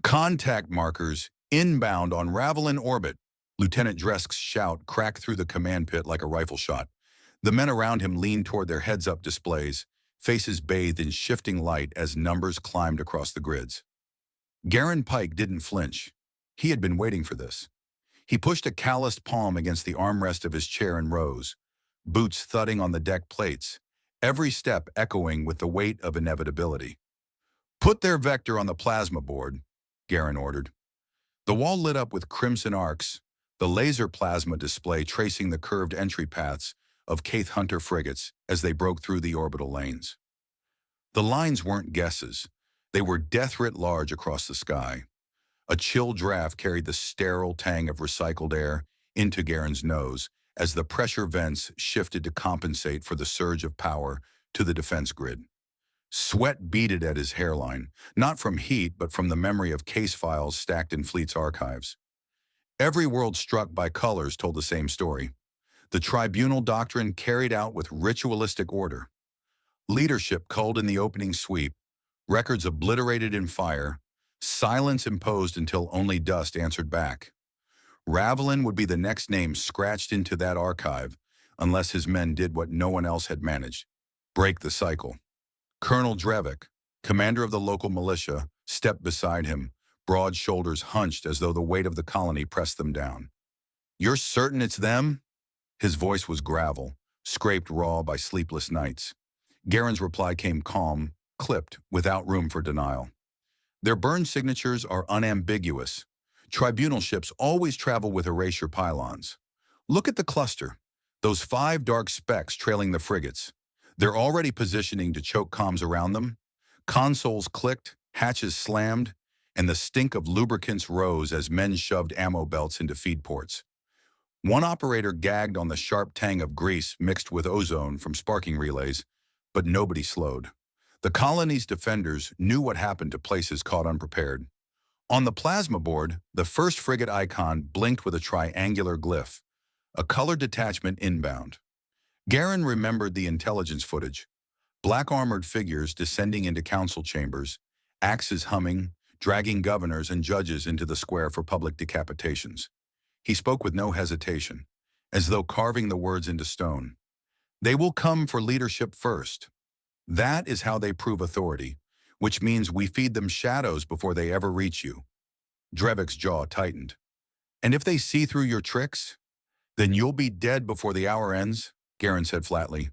Contact markers inbound on Ravelin orbit. Lieutenant Dresk's shout cracked through the command pit like a rifle shot. The men around him leaned toward their heads-up displays, faces bathed in shifting light as numbers climbed across the grids. Garen Pike didn't flinch. He had been waiting for this. He pushed a calloused palm against the armrest of his chair and rose, boots thudding on the deck plates, every step echoing with the weight of inevitability. "Put their vector on the plasma board," Garen ordered. The wall lit up with crimson arcs, the laser plasma display tracing the curved entry paths of Caith Hunter frigates as they broke through the orbital lanes. The lines weren't guesses. They were death writ large across the sky. A chill draft carried the sterile tang of recycled air into Garen's nose as the pressure vents shifted to compensate for the surge of power to the defense grid. Sweat beaded at his hairline, not from heat but from the memory of case files stacked in Fleet's archives. Every world struck by colors told the same story. The tribunal doctrine carried out with ritualistic order. Leadership culled in the opening sweep, records obliterated in fire, silence imposed until only dust answered back. Ravelin would be the next name scratched into that archive unless his men did what no one else had managed: break the cycle. Colonel Drevik, commander of the local militia, stepped beside him, broad shoulders hunched as though the weight of the colony pressed them down. "You're certain it's them?" His voice was gravel, scraped raw by sleepless nights. Garen's reply came calm, clipped, without room for denial. "Their burn signatures are unambiguous. Tribunal ships always travel with erasure pylons. Look at the cluster, those 5 dark specks trailing the frigates. They're already positioning to choke comms around them." Consoles clicked, hatches slammed, and the stink of lubricants rose as men shoved ammo belts into feed ports. One operator gagged on the sharp tang of grease mixed with ozone from sparking relays, but nobody slowed. The colony's defenders knew what happened to places caught unprepared. On the plasma board, the first frigate icon blinked with a triangular glyph, a colored detachment inbound. Garen remembered the intelligence footage: black-armored figures descending into council chambers, axes humming, dragging governors and judges into the square for public decapitations. He spoke with no hesitation, as though carving the words into stone. "They will come for leadership first. That is how they prove authority, which means we feed them shadows before they ever reach you." Drevik's jaw tightened. "And if they see through your tricks, then you'll be dead before the hour ends," Garen said flatly.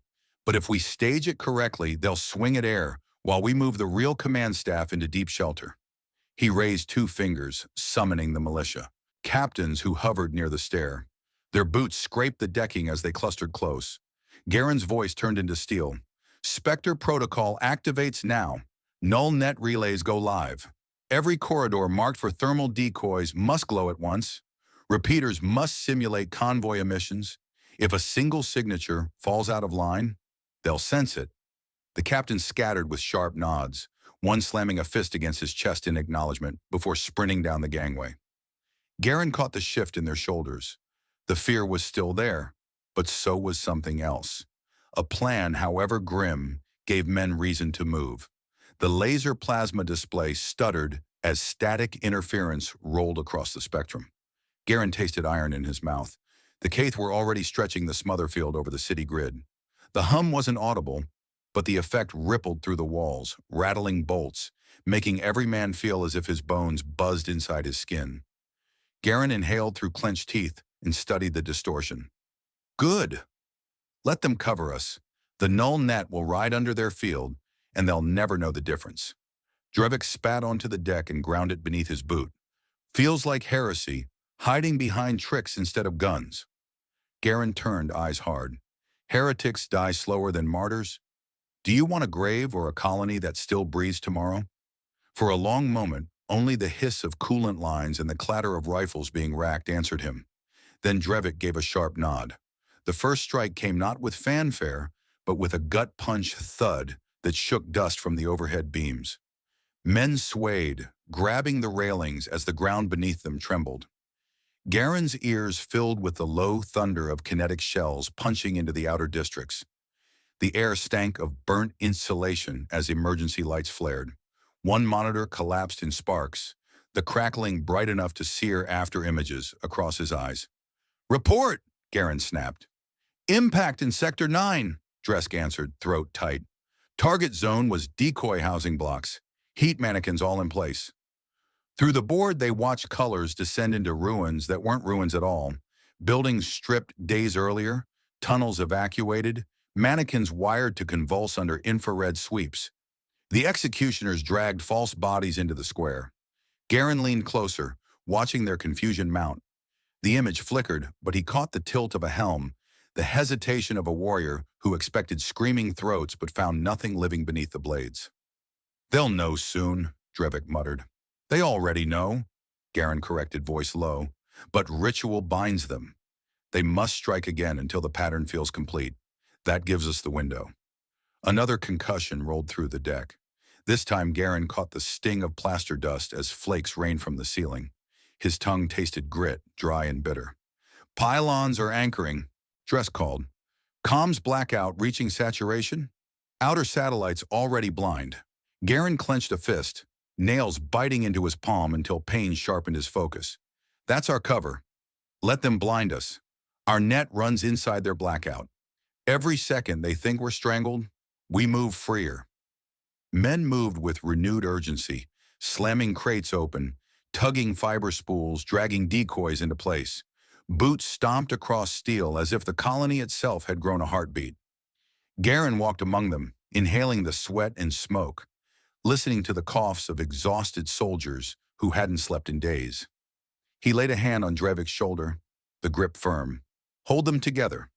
"But if we stage it correctly, they'll swing at air while we move the real command staff into deep shelter." He raised 2 fingers, summoning the militia, captains who hovered near the stair. Their boots scraped the decking as they clustered close. Garen's voice turned into steel. "Spectre protocol activates now. Null net relays go live. Every corridor marked for thermal decoys must glow at once. Repeaters must simulate convoy emissions. If a single signature falls out of line, they'll sense it." The captain scattered with sharp nods, one slamming a fist against his chest in acknowledgement before sprinting down the gangway. Garen caught the shift in their shoulders. The fear was still there, but so was something else. A plan, however grim, gave men reason to move. The laser plasma display stuttered as static interference rolled across the spectrum. Garen tasted iron in his mouth. The Caith were already stretching the smother field over the city grid. The hum wasn't audible, but the effect rippled through the walls, rattling bolts, making every man feel as if his bones buzzed inside his skin. Garen inhaled through clenched teeth and studied the distortion. "Good. Let them cover us. The null net will ride under their field, and they'll never know the difference." Drevik spat onto the deck and ground it beneath his boot. "Feels like heresy, hiding behind tricks instead of guns." Garen turned, eyes hard. "Heretics die slower than martyrs. Do you want a grave or a colony that still breathes tomorrow?" For a long moment, only the hiss of coolant lines and the clatter of rifles being racked answered him. Then Drevik gave a sharp nod. The first strike came not with fanfare, but with a gut-punch thud that shook dust from the overhead beams. Men swayed, grabbing the railings as the ground beneath them trembled. Garen's ears filled with the low thunder of kinetic shells punching into the outer districts. The air stank of burnt insulation as emergency lights flared. One monitor collapsed in sparks, the crackling bright enough to sear after images across his eyes. "Report!" Garen snapped. "Impact in Sector 9, Dresk answered, throat tight. Target zone was decoy housing blocks, heat mannequins all in place. Through the board, they watched colors descend into ruins that weren't ruins at all. Buildings stripped days earlier, tunnels evacuated, mannequins wired to convulse under infrared sweeps. The executioners dragged false bodies into the square. Garen leaned closer, watching their confusion mount. The image flickered, but he caught the tilt of a helm, the hesitation of a warrior who expected screaming throats but found nothing living beneath the blades. "They'll know soon," Drevik muttered. "They already know," Garen corrected, voice low. "But ritual binds them. They must strike again until the pattern feels complete. That gives us the window." Another concussion rolled through the deck. This time Garen caught the sting of plaster dust as flakes rained from the ceiling. His tongue tasted grit, dry and bitter. "Pylons are anchoring," Dress called. "Comms blackout reaching saturation? Outer satellites already blind." Garen clenched a fist, nails biting into his palm until pain sharpened his focus. "That's our cover. Let them blind us. Our net runs inside their blackout. Every second they think we're strangled, we move freer." Men moved with renewed urgency, slamming crates open, tugging fiber spools, dragging decoys into place. Boots stomped across steel as if the colony itself had grown a heartbeat. Garen walked among them, inhaling the sweat and smoke, listening to the coughs of exhausted soldiers who hadn't slept in days. He laid a hand on Drevik's shoulder, the grip firm. "Hold them together.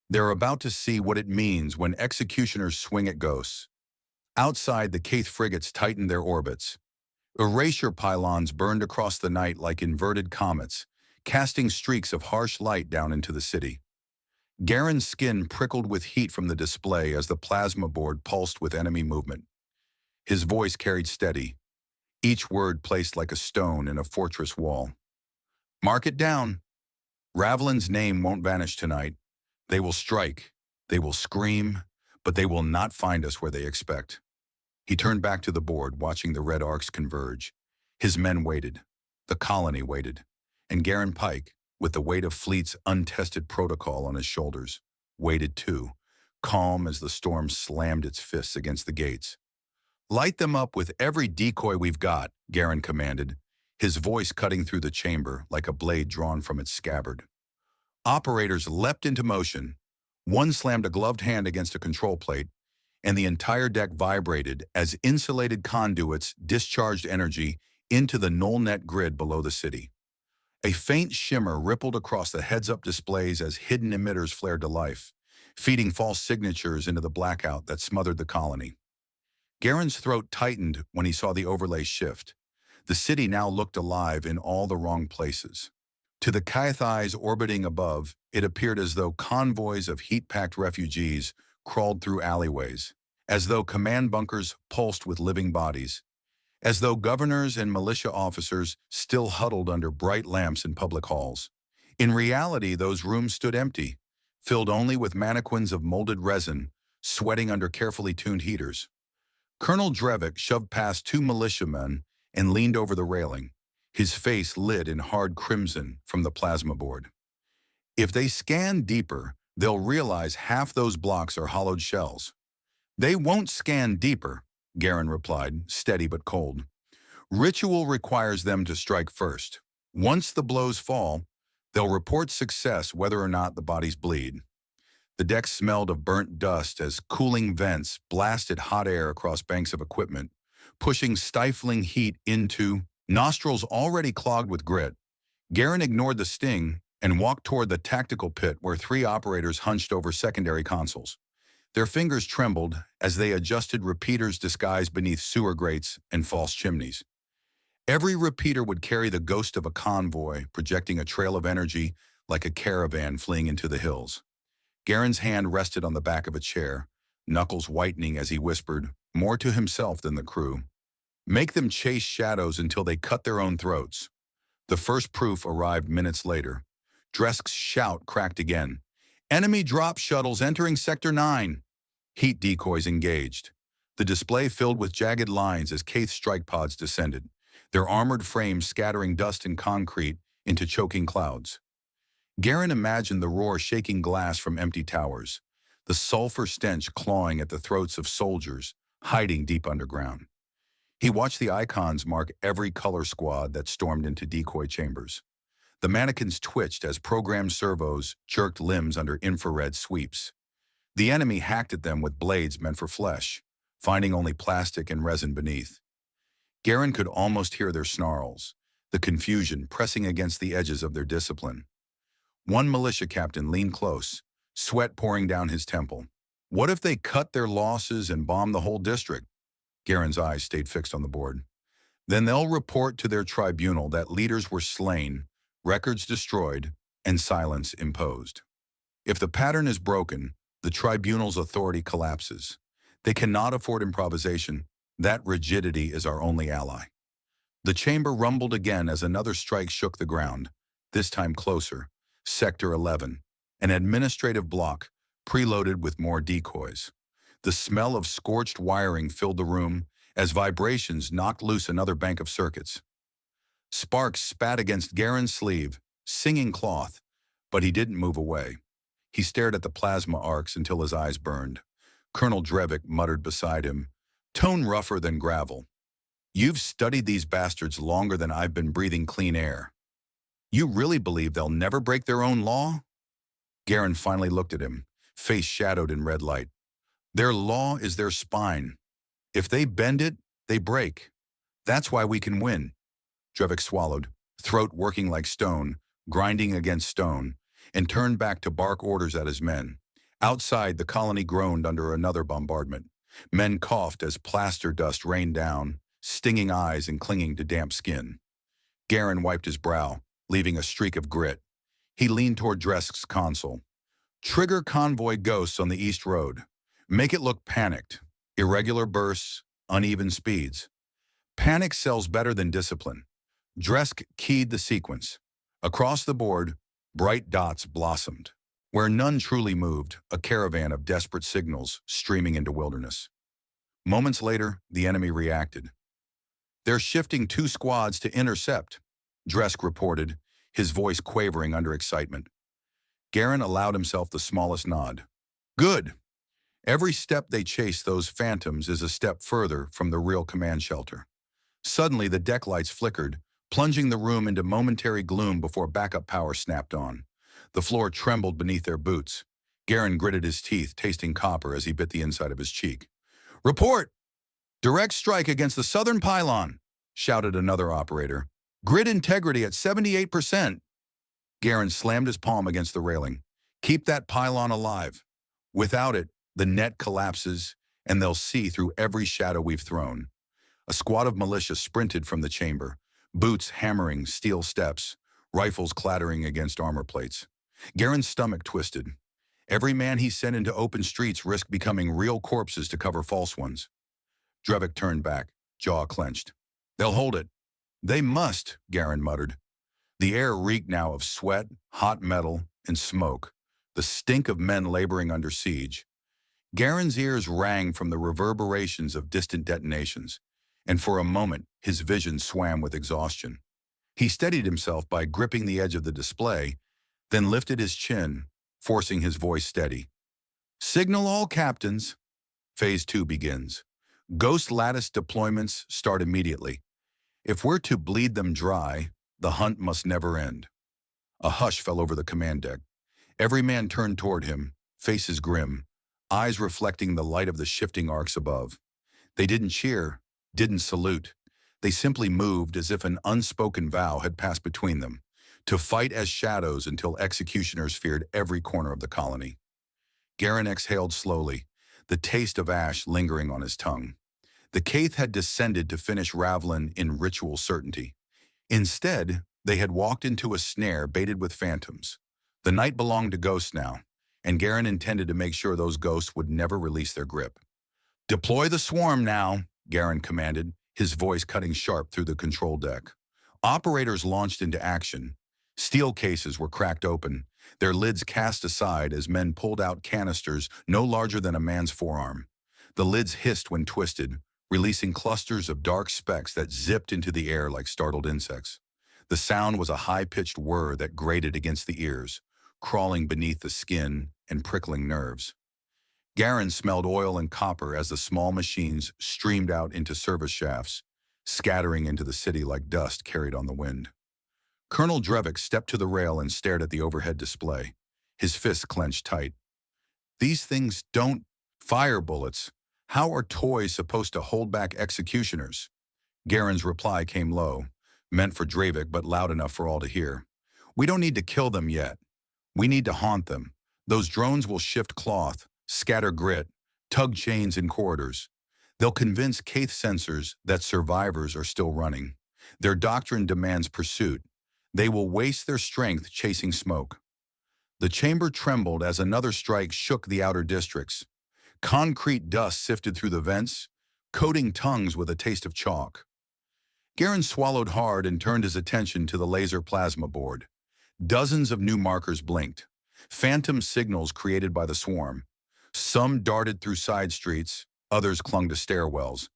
They're about to see what it means when executioners swing at ghosts." Outside, the Kaith frigates tightened their orbits. Erasure pylons burned across the night like inverted comets, casting streaks of harsh light down into the city. Garen's skin prickled with heat from the display as the plasma board pulsed with enemy movement. His voice carried steady, each word placed like a stone in a fortress wall. "Mark it down. Ravelin's name won't vanish tonight. They will strike, they will scream, but they will not find us where they expect." He turned back to the board, watching the red arcs converge. His men waited. The colony waited. And Garen Pike, with the weight of Fleet's untested protocol on his shoulders, waited too, calm as the storm slammed its fists against the gates. "Light them up with every decoy we've got," Garen commanded, his voice cutting through the chamber like a blade drawn from its scabbard. Operators leapt into motion. One slammed a gloved hand against a control plate, and the entire deck vibrated as insulated conduits discharged energy into the null-net grid below the city. A faint shimmer rippled across the heads-up displays as hidden emitters flared to life, feeding false signatures into the blackout that smothered the colony. Garen's throat tightened when he saw the overlay shift. The city now looked alive in all the wrong places. To the Kaith eyes orbiting above, it appeared as though convoys of heat-packed refugees crawled through alleyways, as though command bunkers pulsed with living bodies, as though governors and militia officers still huddled under bright lamps in public halls. In reality, those rooms stood empty, filled only with mannequins of molded resin, sweating under carefully tuned heaters. Colonel Drevik shoved past two militiamen and leaned over the railing, his face lit in hard crimson from the plasma board. "If they scan deeper, they'll realize half those blocks are hollowed shells." "They won't scan deeper," Garen replied, steady but cold. "Ritual requires them to strike first. Once the blows fall, they'll report success whether or not the bodies bleed." The deck smelled of burnt dust as cooling vents blasted hot air across banks of equipment, pushing stifling heat into nostrils already clogged with grit. Garen ignored the sting and walked toward the tactical pit where three operators hunched over secondary consoles. Their fingers trembled as they adjusted repeaters disguised beneath sewer grates and false chimneys. Every repeater would carry the ghost of a convoy, projecting a trail of energy like a caravan fleeing into the hills. Garen's hand rested on the back of a chair, knuckles whitening as he whispered, more to himself than the crew. "Make them chase shadows until they cut their own throats." The first proof arrived minutes later. Dresk's shout cracked again. "Enemy drop shuttles entering Sector 9. Heat decoys engaged. The display filled with jagged lines as Kaith strike pods descended. their armored frames scattering dust and concrete into choking clouds. Garen imagined the roar shaking glass from empty towers, the sulfur stench clawing at the throats of soldiers hiding deep underground. He watched the icons mark every color squad that stormed into decoy chambers. The mannequins twitched as programmed servos jerked limbs under infrared sweeps. The enemy hacked at them with blades meant for flesh, finding only plastic and resin beneath. Garen could almost hear their snarls, the confusion pressing against the edges of their discipline. One militia captain leaned close, sweat pouring down his temple. What if they cut their losses and bombed the whole district? Garen's eyes stayed fixed on the board. Then they'll report to their tribunal that leaders were slain, records destroyed, and silence imposed. If the pattern is broken, the tribunal's authority collapses. They cannot afford improvisation. That rigidity is our only ally. The chamber rumbled again as another strike shook the ground, this time closer. Sector 11, an administrative block, preloaded with more decoys. The smell of scorched wiring filled the room as vibrations knocked loose another bank of circuits. Sparks spat against Garen's sleeve, singing cloth, but he didn't move away. He stared at the plasma arcs until his eyes burned. Colonel Drevik muttered beside him, tone rougher than gravel. You've studied these bastards longer than I've been breathing clean air. You really believe they'll never break their own law? Garen finally looked at him, face shadowed in red light. Their law is their spine. If they bend it, they break. That's why we can win. Drevik swallowed, throat working like stone, grinding against stone, and turned back to bark orders at his men. Outside, the colony groaned under another bombardment. Men coughed as plaster dust rained down, stinging eyes and clinging to damp skin. Garen wiped his brow, leaving a streak of grit. He leaned toward Dresk's console. Trigger convoy ghosts on the East Road. Make it look panicked. Irregular bursts, uneven speeds. Panic sells better than discipline. Dresk keyed the sequence. Across the board, bright dots blossomed. Where none truly moved, a caravan of desperate signals streaming into wilderness. Moments later, the enemy reacted. They're shifting 2 squads to intercept, Dresk reported, his voice quavering under excitement. Garen allowed himself the smallest nod. Good. Every step they chase those phantoms is a step further from the real command shelter. Suddenly, the deck lights flickered, plunging the room into momentary gloom before backup power snapped on. The floor trembled beneath their boots. Garen gritted his teeth, tasting copper as he bit the inside of his cheek. Report! Direct strike against the southern pylon, shouted another operator. Grid integrity at 78%. Garen slammed his palm against the railing. Keep that pylon alive. Without it, the net collapses, and they'll see through every shadow we've thrown. A squad of militia sprinted from the chamber, boots hammering steel steps, rifles clattering against armor plates. Garen's stomach twisted. Every man he sent into open streets risked becoming real corpses to cover false ones. Drevik turned back, jaw clenched. They'll hold it. They must, Garen muttered. The air reeked now of sweat, hot metal, and smoke, the stink of men laboring under siege. Garen's ears rang from the reverberations of distant detonations, and for a moment his vision swam with exhaustion. He steadied himself by gripping the edge of the display, then lifted his chin, forcing his voice steady. Signal all captains. Phase 2 begins. Ghost lattice deployments start immediately. If we're to bleed them dry, the hunt must never end. A hush fell over the command deck. Every man turned toward him, faces grim, eyes reflecting the light of the shifting arcs above. They didn't cheer, didn't salute. They simply moved as if an unspoken vow had passed between them, to fight as shadows until executioners feared every corner of the colony. Garen exhaled slowly, the taste of ash lingering on his tongue. The Kaith had descended to finish Ravlin in ritual certainty. Instead, they had walked into a snare baited with phantoms. The night belonged to ghosts now, and Garen intended to make sure those ghosts would never release their grip. Deploy the swarm now, Garen commanded, his voice cutting sharp through the control deck. Operators launched into action. Steel cases were cracked open, their lids cast aside as men pulled out canisters no larger than a man's forearm. The lids hissed when twisted, releasing clusters of dark specks that zipped into the air like startled insects. The sound was a high-pitched whir that grated against the ears, crawling beneath the skin and prickling nerves. Garen smelled oil and copper as the small machines streamed out into service shafts, scattering into the city like dust carried on the wind. Colonel Drevik stepped to the rail and stared at the overhead display, his fists clenched tight. These things don't fire bullets. How are toys supposed to hold back executioners? Garen's reply came low, meant for Drevik but loud enough for all to hear. We don't need to kill them yet. We need to haunt them. Those drones will shift cloth, scatter grit, tug chains in corridors. They'll convince Kaith sensors that survivors are still running. Their doctrine demands pursuit. They will waste their strength chasing smoke. The chamber trembled as another strike shook the outer districts. Concrete dust sifted through the vents, coating tongues with a taste of chalk. Garen swallowed hard and turned his attention to the laser plasma board. Dozens of new markers blinked, phantom signals created by the swarm. Some darted through side streets, others clung to stairwells,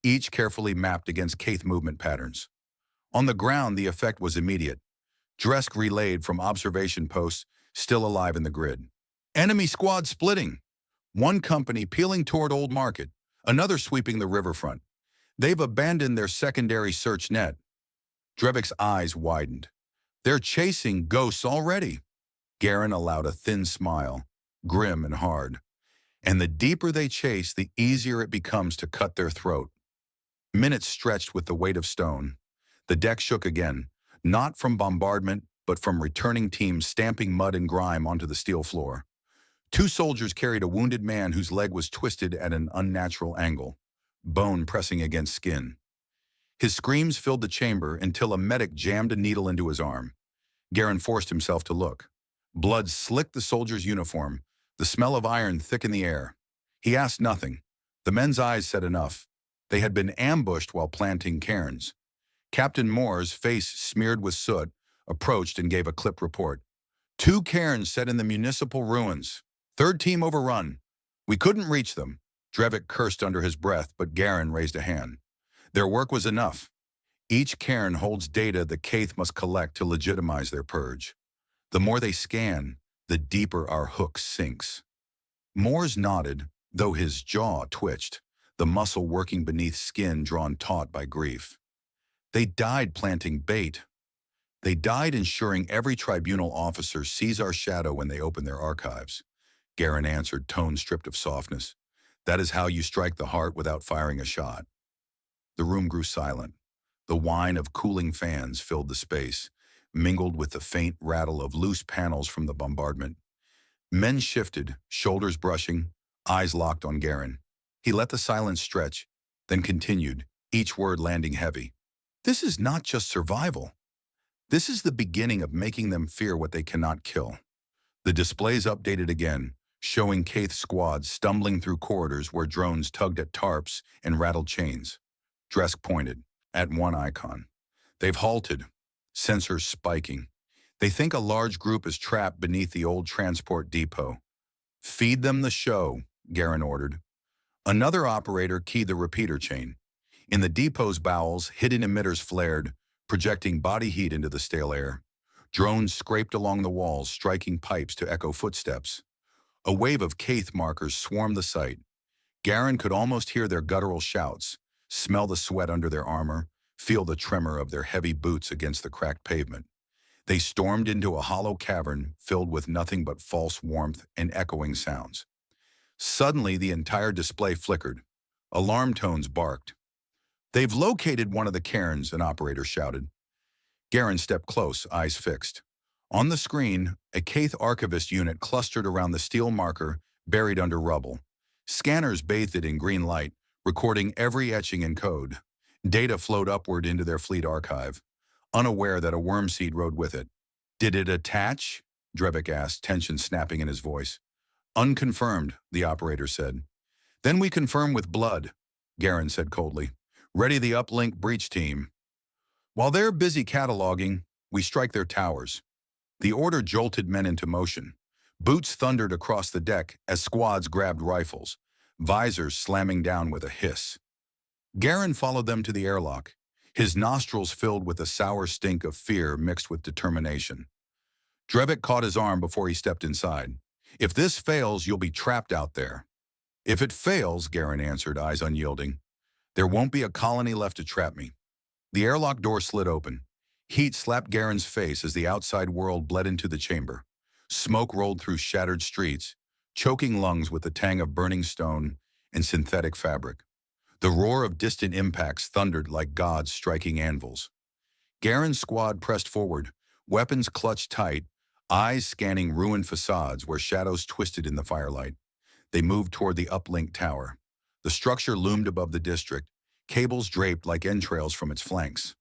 each carefully mapped against Kaith movement patterns. On the ground, the effect was immediate. Dresk relayed from observation posts, still alive in the grid. Enemy squad splitting. One company peeling toward Old Market, another sweeping the riverfront. They've abandoned their secondary search net. Drevik's eyes widened. They're chasing ghosts already. Garen allowed a thin smile, grim and hard. And the deeper they chase, the easier it becomes to cut their throat. Minutes stretched with the weight of stone. The deck shook again, not from bombardment, but from returning teams stamping mud and grime onto the steel floor. Two soldiers carried a wounded man whose leg was twisted at an unnatural angle, bone pressing against skin. His screams filled the chamber until a medic jammed a needle into his arm. Garen forced himself to look. Blood slicked the soldier's uniform, the smell of iron thick in the air. He asked nothing. The men's eyes said enough. They had been ambushed while planting cairns. Captain Moore's face smeared with soot, approached and gave a clipped report. 2 cairns set in the municipal ruins. 3rd team overrun. We couldn't reach them. Drevik cursed under his breath, but Garen raised a hand. Their work was enough. Each cairn holds data the Kaith must collect to legitimize their purge. The more they scan, the deeper our hook sinks. Moores nodded, though his jaw twitched, the muscle working beneath skin drawn taut by grief. They died planting bait. They died ensuring every tribunal officer sees our shadow when they open their archives. Garen answered, tone stripped of softness. That is how you strike the heart without firing a shot. The room grew silent. The whine of cooling fans filled the space, mingled with the faint rattle of loose panels from the bombardment. Men shifted, shoulders brushing, eyes locked on Garen. He let the silence stretch, then continued, each word landing heavy. This is not just survival. This is the beginning of making them fear what they cannot kill. The displays updated again, showing Kaith squads stumbling through corridors where drones tugged at tarps and rattled chains. Dresk pointed at one icon. They've halted, sensors spiking. They think a large group is trapped beneath the old transport depot. Feed them the show, Garen ordered. Another operator keyed the repeater chain. In the depot's bowels, hidden emitters flared, projecting body heat into the stale air. Drones scraped along the walls, striking pipes to echo footsteps. A wave of Kaith markers swarmed the site. Garen could almost hear their guttural shouts, smell the sweat under their armor, feel the tremor of their heavy boots against the cracked pavement. They stormed into a hollow cavern filled with nothing but false warmth and echoing sounds. Suddenly, the entire display flickered. Alarm tones barked. They've located one of the cairns, an operator shouted. Garen stepped close, eyes fixed. On the screen, a Kaith archivist unit clustered around the steel marker buried under rubble. Scanners bathed it in green light, recording every etching and code. Data flowed upward into their fleet archive, unaware that a worm seed rode with it. Did it attach? Drevik asked, tension snapping in his voice. Unconfirmed, the operator said. Then we confirm with blood, Garen said coldly. Ready the uplink breach team. While they're busy cataloging, we strike their towers. The order jolted men into motion. Boots thundered across the deck as squads grabbed rifles, visors slamming down with a hiss. Garen followed them to the airlock, his nostrils filled with a sour stink of fear mixed with determination. Drevik caught his arm before he stepped inside. "If this fails, you'll be trapped out there." "If it fails," Garen answered, eyes unyielding, "there won't be a colony left to trap me." The airlock door slid open. Heat slapped Garen's face as the outside world bled into the chamber. Smoke rolled through shattered streets, choking lungs with the tang of burning stone and synthetic fabric. The roar of distant impacts thundered like gods striking anvils. Garen's squad pressed forward, weapons clutched tight, eyes scanning ruined facades where shadows twisted in the firelight. They moved toward the uplink tower. The structure loomed above the district, cables draped like entrails from its flanks.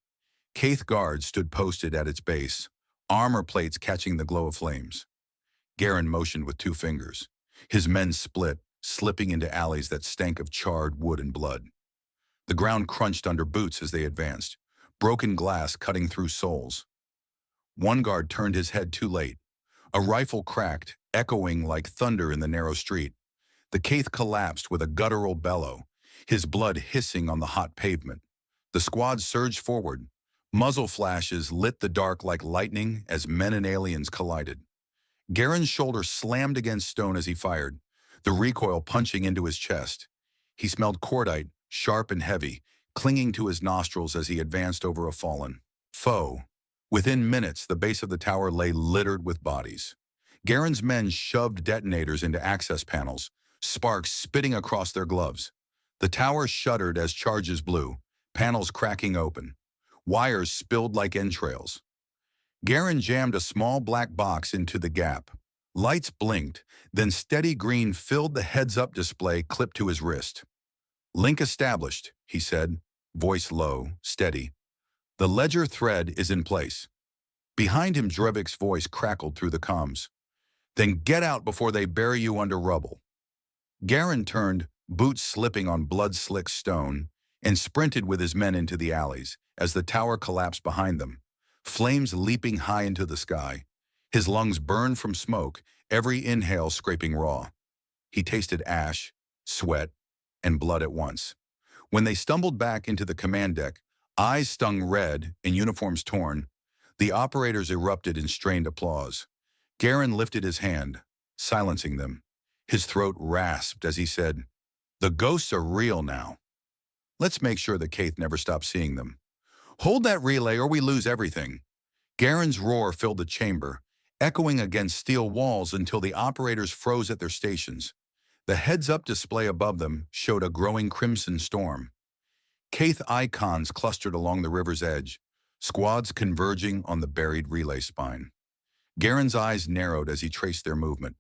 Kaith guards stood posted at its base, armor plates catching the glow of flames. Garen motioned with 2 fingers. His men split, slipping into alleys that stank of charred wood and blood. The ground crunched under boots as they advanced, broken glass cutting through soles. One guard turned his head too late. A rifle cracked, echoing like thunder in the narrow street. The Kaith collapsed with a guttural bellow, his blood hissing on the hot pavement. The squad surged forward. Muzzle flashes lit the dark like lightning as men and aliens collided. Garen's shoulder slammed against stone as he fired, the recoil punching into his chest. He smelled cordite, sharp and heavy, clinging to his nostrils as he advanced over a fallen foe. Within minutes, the base of the tower lay littered with bodies. Garen's men shoved detonators into access panels, sparks spitting across their gloves. The tower shuddered as charges blew, panels cracking open. Wires spilled like entrails. Garen jammed a small black box into the gap. Lights blinked, then steady green filled the heads-up display clipped to his wrist. "Link established," he said, voice low, steady. "The ledger thread is in place." Behind him, Drevik's voice crackled through the comms. "Then get out before they bury you under rubble." Garen turned, boots slipping on blood-slick stone, and sprinted with his men into the alleys as the tower collapsed behind them, flames leaping high into the sky. His lungs burned from smoke, every inhale scraping raw. He tasted ash, sweat, and blood at once. When they stumbled back into the command deck, eyes stung red and uniforms torn, the operators erupted in strained applause. Garen lifted his hand, silencing them. His throat rasped as he said, "The ghosts are real now. Let's make sure the Kaith never stop seeing them. Hold that relay or we lose everything." Garen's roar filled the chamber, echoing against steel walls until the operators froze at their stations. The heads-up display above them showed a growing crimson storm. Kaith icons clustered along the river's edge, squads converging on the buried relay spine. Garen's eyes narrowed as he traced their movement.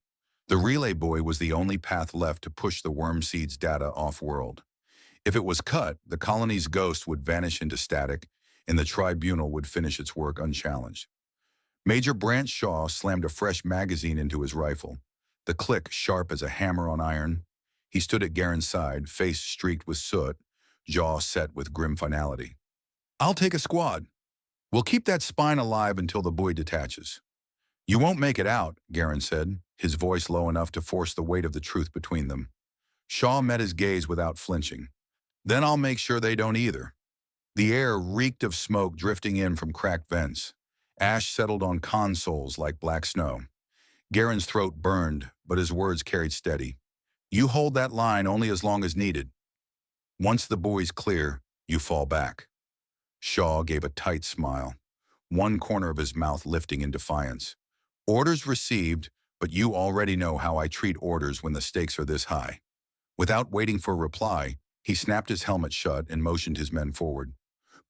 The relay buoy was the only path left to push the worm seed's data off-world. If it was cut, the colony's ghost would vanish into static, and the tribunal would finish its work unchallenged. Major Brant Shaw slammed a fresh magazine into his rifle, the click sharp as a hammer on iron. He stood at Garen's side, face streaked with soot, jaw set with grim finality. "I'll take a squad. We'll keep that spine alive until the buoy detaches." "You won't make it out," Garen said, his voice low enough to force the weight of the truth between them. Shaw met his gaze without flinching. "Then I'll make sure they don't either." The air reeked of smoke drifting in from cracked vents. Ash settled on consoles like black snow. Garen's throat burned, but his words carried steady. "You hold that line only as long as needed. Once the buoy's clear, you fall back." Shaw gave a tight smile, one corner of his mouth lifting in defiance. "Orders received, but you already know how I treat orders when the stakes are this high." Without waiting for a reply, he snapped his helmet shut and motioned his men forward.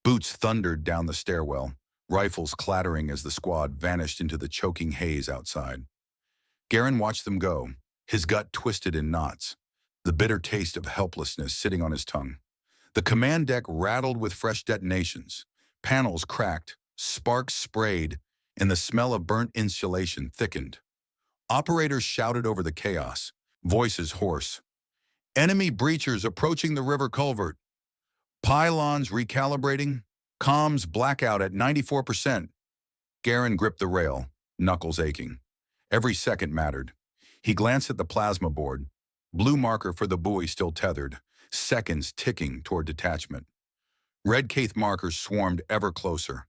Boots thundered down the stairwell, rifles clattering as the squad vanished into the choking haze outside. Garen watched them go, his gut twisted in knots, the bitter taste of helplessness sitting on his tongue. The command deck rattled with fresh detonations. Panels cracked, sparks sprayed, and the smell of burnt insulation thickened. Operators shouted over the chaos, voices hoarse. "Enemy breachers approaching the river culvert. Pylons recalibrating. Comms blackout at 94%. Garen gripped the rail, knuckles aching. Every second mattered. He glanced at the plasma board. Blue marker for the buoy still tethered. seconds ticking toward detachment. Red Caith markers swarmed ever closer.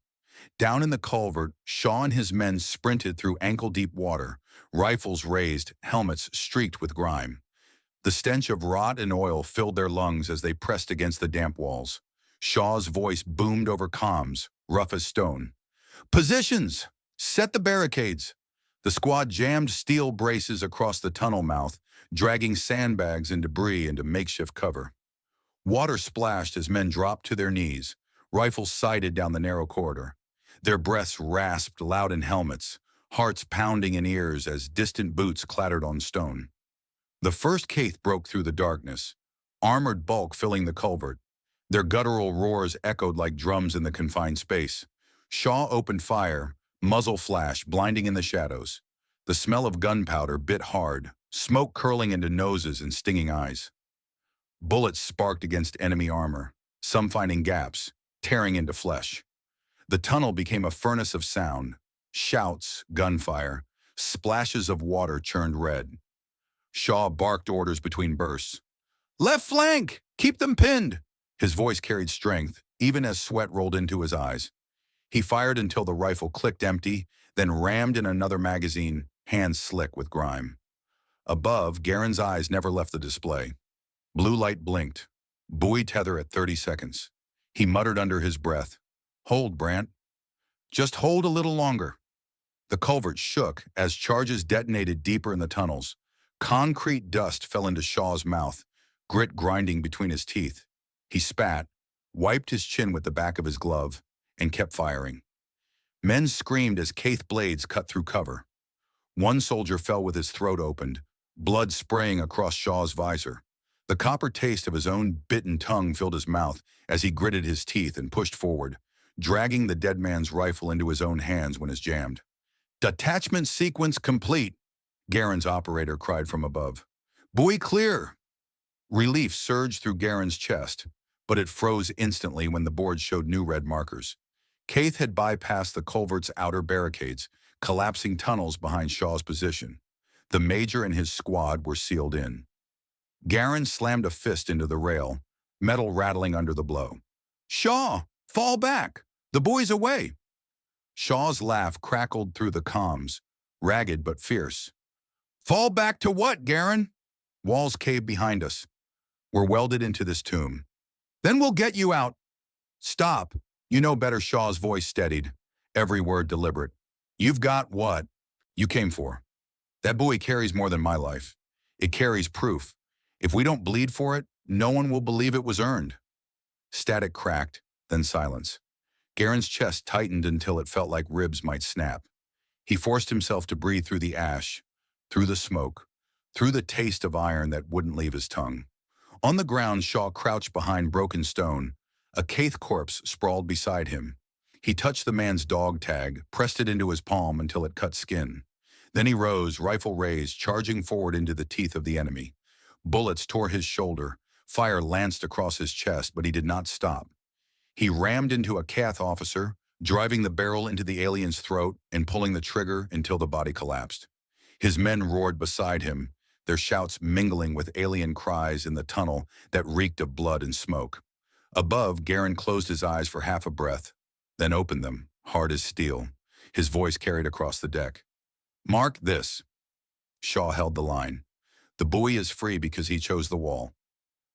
Down in the culvert, Shaw and his men sprinted through ankle-deep water, rifles raised, helmets streaked with grime. The stench of rot and oil filled their lungs as they pressed against the damp walls. Shaw's voice boomed over comms, rough as stone. "Positions! Set the barricades!" The squad jammed steel braces across the tunnel mouth, dragging sandbags and debris into makeshift cover. Water splashed as men dropped to their knees, rifles sighted down the narrow corridor. Their breaths rasped loud in helmets, hearts pounding in ears as distant boots clattered on stone. The first Caith broke through the darkness, armored bulk filling the culvert. Their guttural roars echoed like drums in the confined space. Shaw opened fire, muzzle flash blinding in the shadows. The smell of gunpowder bit hard, smoke curling into noses and stinging eyes. Bullets sparked against enemy armor, some finding gaps, tearing into flesh. The tunnel became a furnace of sound. Shouts, gunfire, splashes of water churned red. Shaw barked orders between bursts. "Left flank! Keep them pinned!" His voice carried strength, even as sweat rolled into his eyes. He fired until the rifle clicked empty, then rammed in another magazine, hands slick with grime. Above, Garen's eyes never left the display. Blue light blinked. Buoy tether at 30 seconds. He muttered under his breath, "Hold, Brant. Just hold a little longer." The culvert shook as charges detonated deeper in the tunnels. Concrete dust fell into Shaw's mouth, grit grinding between his teeth. He spat, wiped his chin with the back of his glove, and kept firing. Men screamed as Caith blades cut through cover. One soldier fell with his throat opened, blood spraying across Shaw's visor. The copper taste of his own bitten tongue filled his mouth as he gritted his teeth and pushed forward, dragging the dead man's rifle into his own hands when it jammed. "Detachment sequence complete," Garen's operator cried from above. "Buoy clear." Relief surged through Garen's chest, but it froze instantly when the board showed new red markers. Caith had bypassed the culvert's outer barricades, collapsing tunnels behind Shaw's position. The major and his squad were sealed in. Garen slammed a fist into the rail, metal rattling under the blow. "Shaw, fall back! The buoy's away!" Shaw's laugh crackled through the comms, ragged but fierce. "Fall back to what, Garen?" "Walls cave behind us. We're welded into this tomb." "Then we'll get you out." "Stop. You know better." Shaw's voice steadied, every word deliberate. "You've got what you came for. That buoy carries more than my life. It carries proof. If we don't bleed for it, no one will believe it was earned." Static cracked, then silence. Garen's chest tightened until it felt like ribs might snap. He forced himself to breathe through the ash, through the smoke, through the taste of iron that wouldn't leave his tongue. On the ground, Shaw crouched behind broken stone. A Caith corpse sprawled beside him. He touched the man's dog tag, pressed it into his palm until it cut skin. Then he rose, rifle raised, charging forward into the teeth of the enemy. Bullets tore his shoulder. Fire lanced across his chest, but he did not stop. He rammed into a Cath officer, driving the barrel into the alien's throat and pulling the trigger until the body collapsed. His men roared beside him, their shouts mingling with alien cries in the tunnel that reeked of blood and smoke. Above, Garen closed his eyes for half a breath, then opened them, hard as steel. His voice carried across the deck. "Mark this." Shaw held the line. "The buoy is free because he chose the wall."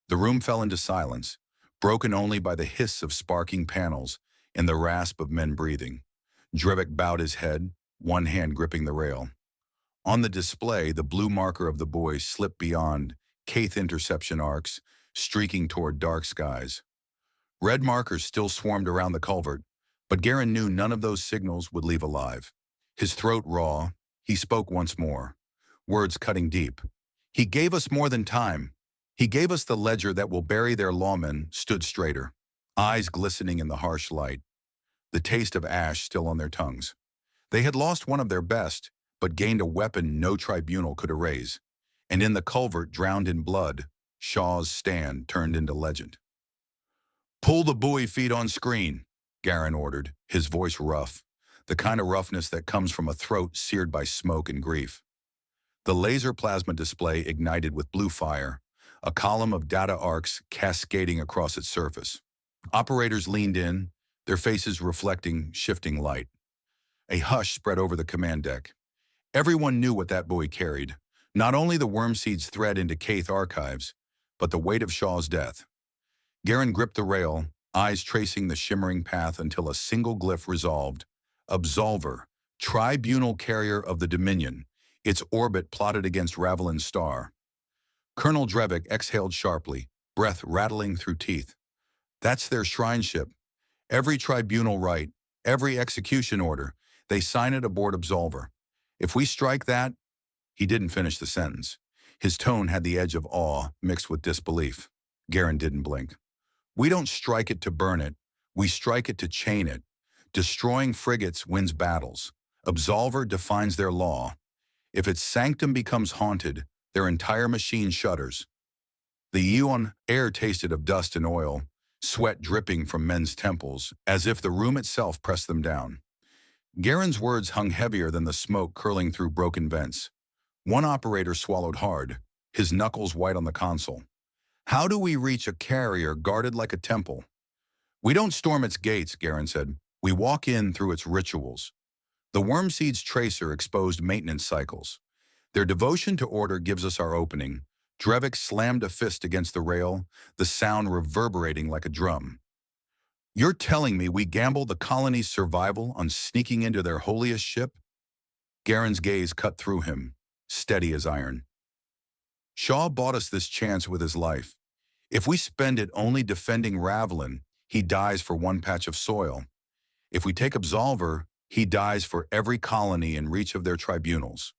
The room fell into silence, broken only by the hiss of sparking panels and the rasp of men breathing. Drevik bowed his head, one hand gripping the rail. On the display, the blue marker of the buoy slipped beyond Caith interception arcs, streaking toward dark skies. Red markers still swarmed around the culvert, but Garen knew none of those signals would leave alive. His throat raw, he spoke once more, words cutting deep. "He gave us more than time. He gave us the ledger that will bury their lawmen," stood straighter, eyes glistening in the harsh light, the taste of ash still on their tongues. They had lost one of their best, but gained a weapon no tribunal could erase. And in the culvert drowned in blood, Shaw's stand turned into legend. "Pull the buoy feed on screen," Garen ordered, his voice rough, the kind of roughness that comes from a throat seared by smoke and grief. The laser plasma display ignited with blue fire, a column of data arcs cascading across its surface. Operators leaned in, their faces reflecting shifting light. A hush spread over the command deck. Everyone knew what that buoy carried, not only the Wormseed's thread into Caith archives, but the weight of Shaw's death. Garen gripped the rail, eyes tracing the shimmering path until a single glyph resolved. Absolver, tribunal carrier of the Dominion, its orbit plotted against Ravelin's star. Colonel Drevik exhaled sharply, breath rattling through teeth. That's their shrine ship. Every tribunal rite, every execution order, they sign it aboard Absolver. If we strike that, he didn't finish the sentence. His tone had the edge of awe mixed with disbelief. Garen didn't blink. We don't strike it to burn it. We strike it to chain it. Destroying frigates wins battles. Absolver defines their law. If its sanctum becomes haunted, their entire machine shudders. The Eon air tasted of dust and oil, sweat dripping from men's temples, as if the room itself pressed them down. Garen's words hung heavier than the smoke curling through broken vents. One operator swallowed hard, his knuckles white on the console. How do we reach a carrier guarded like a temple? We don't storm its gates, Garen said. We walk in through its rituals. The Wormseed's tracer exposed maintenance cycles. Their devotion to order gives us our opening. Drevik slammed a fist against the rail, the sound reverberating like a drum. You're telling me we gamble the colony's survival on sneaking into their holiest ship? Garen's gaze cut through him, steady as iron. Shaw bought us this chance with his life. If we spend it only defending Ravelin, he dies for one patch of soil. If we take Absolver, he dies for every colony in reach of their tribunals.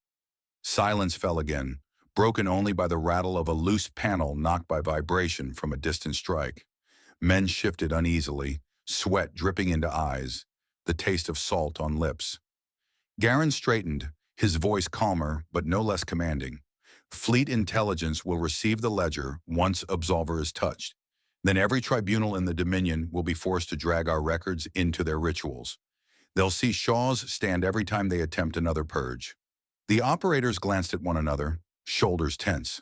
Silence fell again, broken only by the rattle of a loose panel knocked by vibration from a distant strike. Men shifted uneasily, sweat dripping into eyes, the taste of salt on lips. Garen straightened, his voice calmer but no less commanding. Fleet intelligence will receive the ledger once Absolver is touched. Then every tribunal in the Dominion will be forced to drag our records into their rituals. They'll see Shaw's stand every time they attempt another purge. The operators glanced at one another, shoulders tense.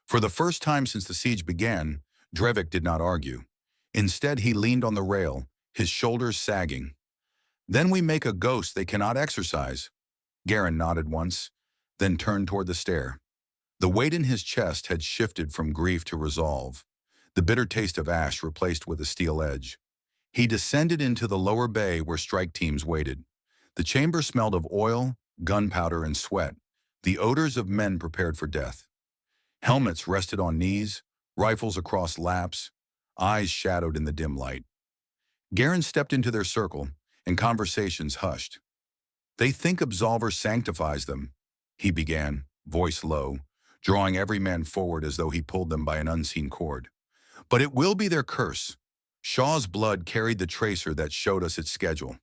For the first time since the siege began, Drevik did not argue. Instead, he leaned on the rail, his shoulders sagging. Then we make a ghost they cannot exorcise. Garen nodded once, then turned toward the stair. The weight in his chest had shifted from grief to resolve, the bitter taste of ash replaced with a steel edge. He descended into the lower bay where strike teams waited. The chamber smelled of oil, gunpowder, and sweat, the odors of men prepared for death. Helmets rested on knees, rifles across laps, eyes shadowed in the dim light. Garen stepped into their circle, and conversations hushed. They think Absolver sanctifies them, he began, voice low, drawing every man forward as though he pulled them by an unseen cord. But it will be their curse. Shaw's blood carried the tracer that showed us its schedule.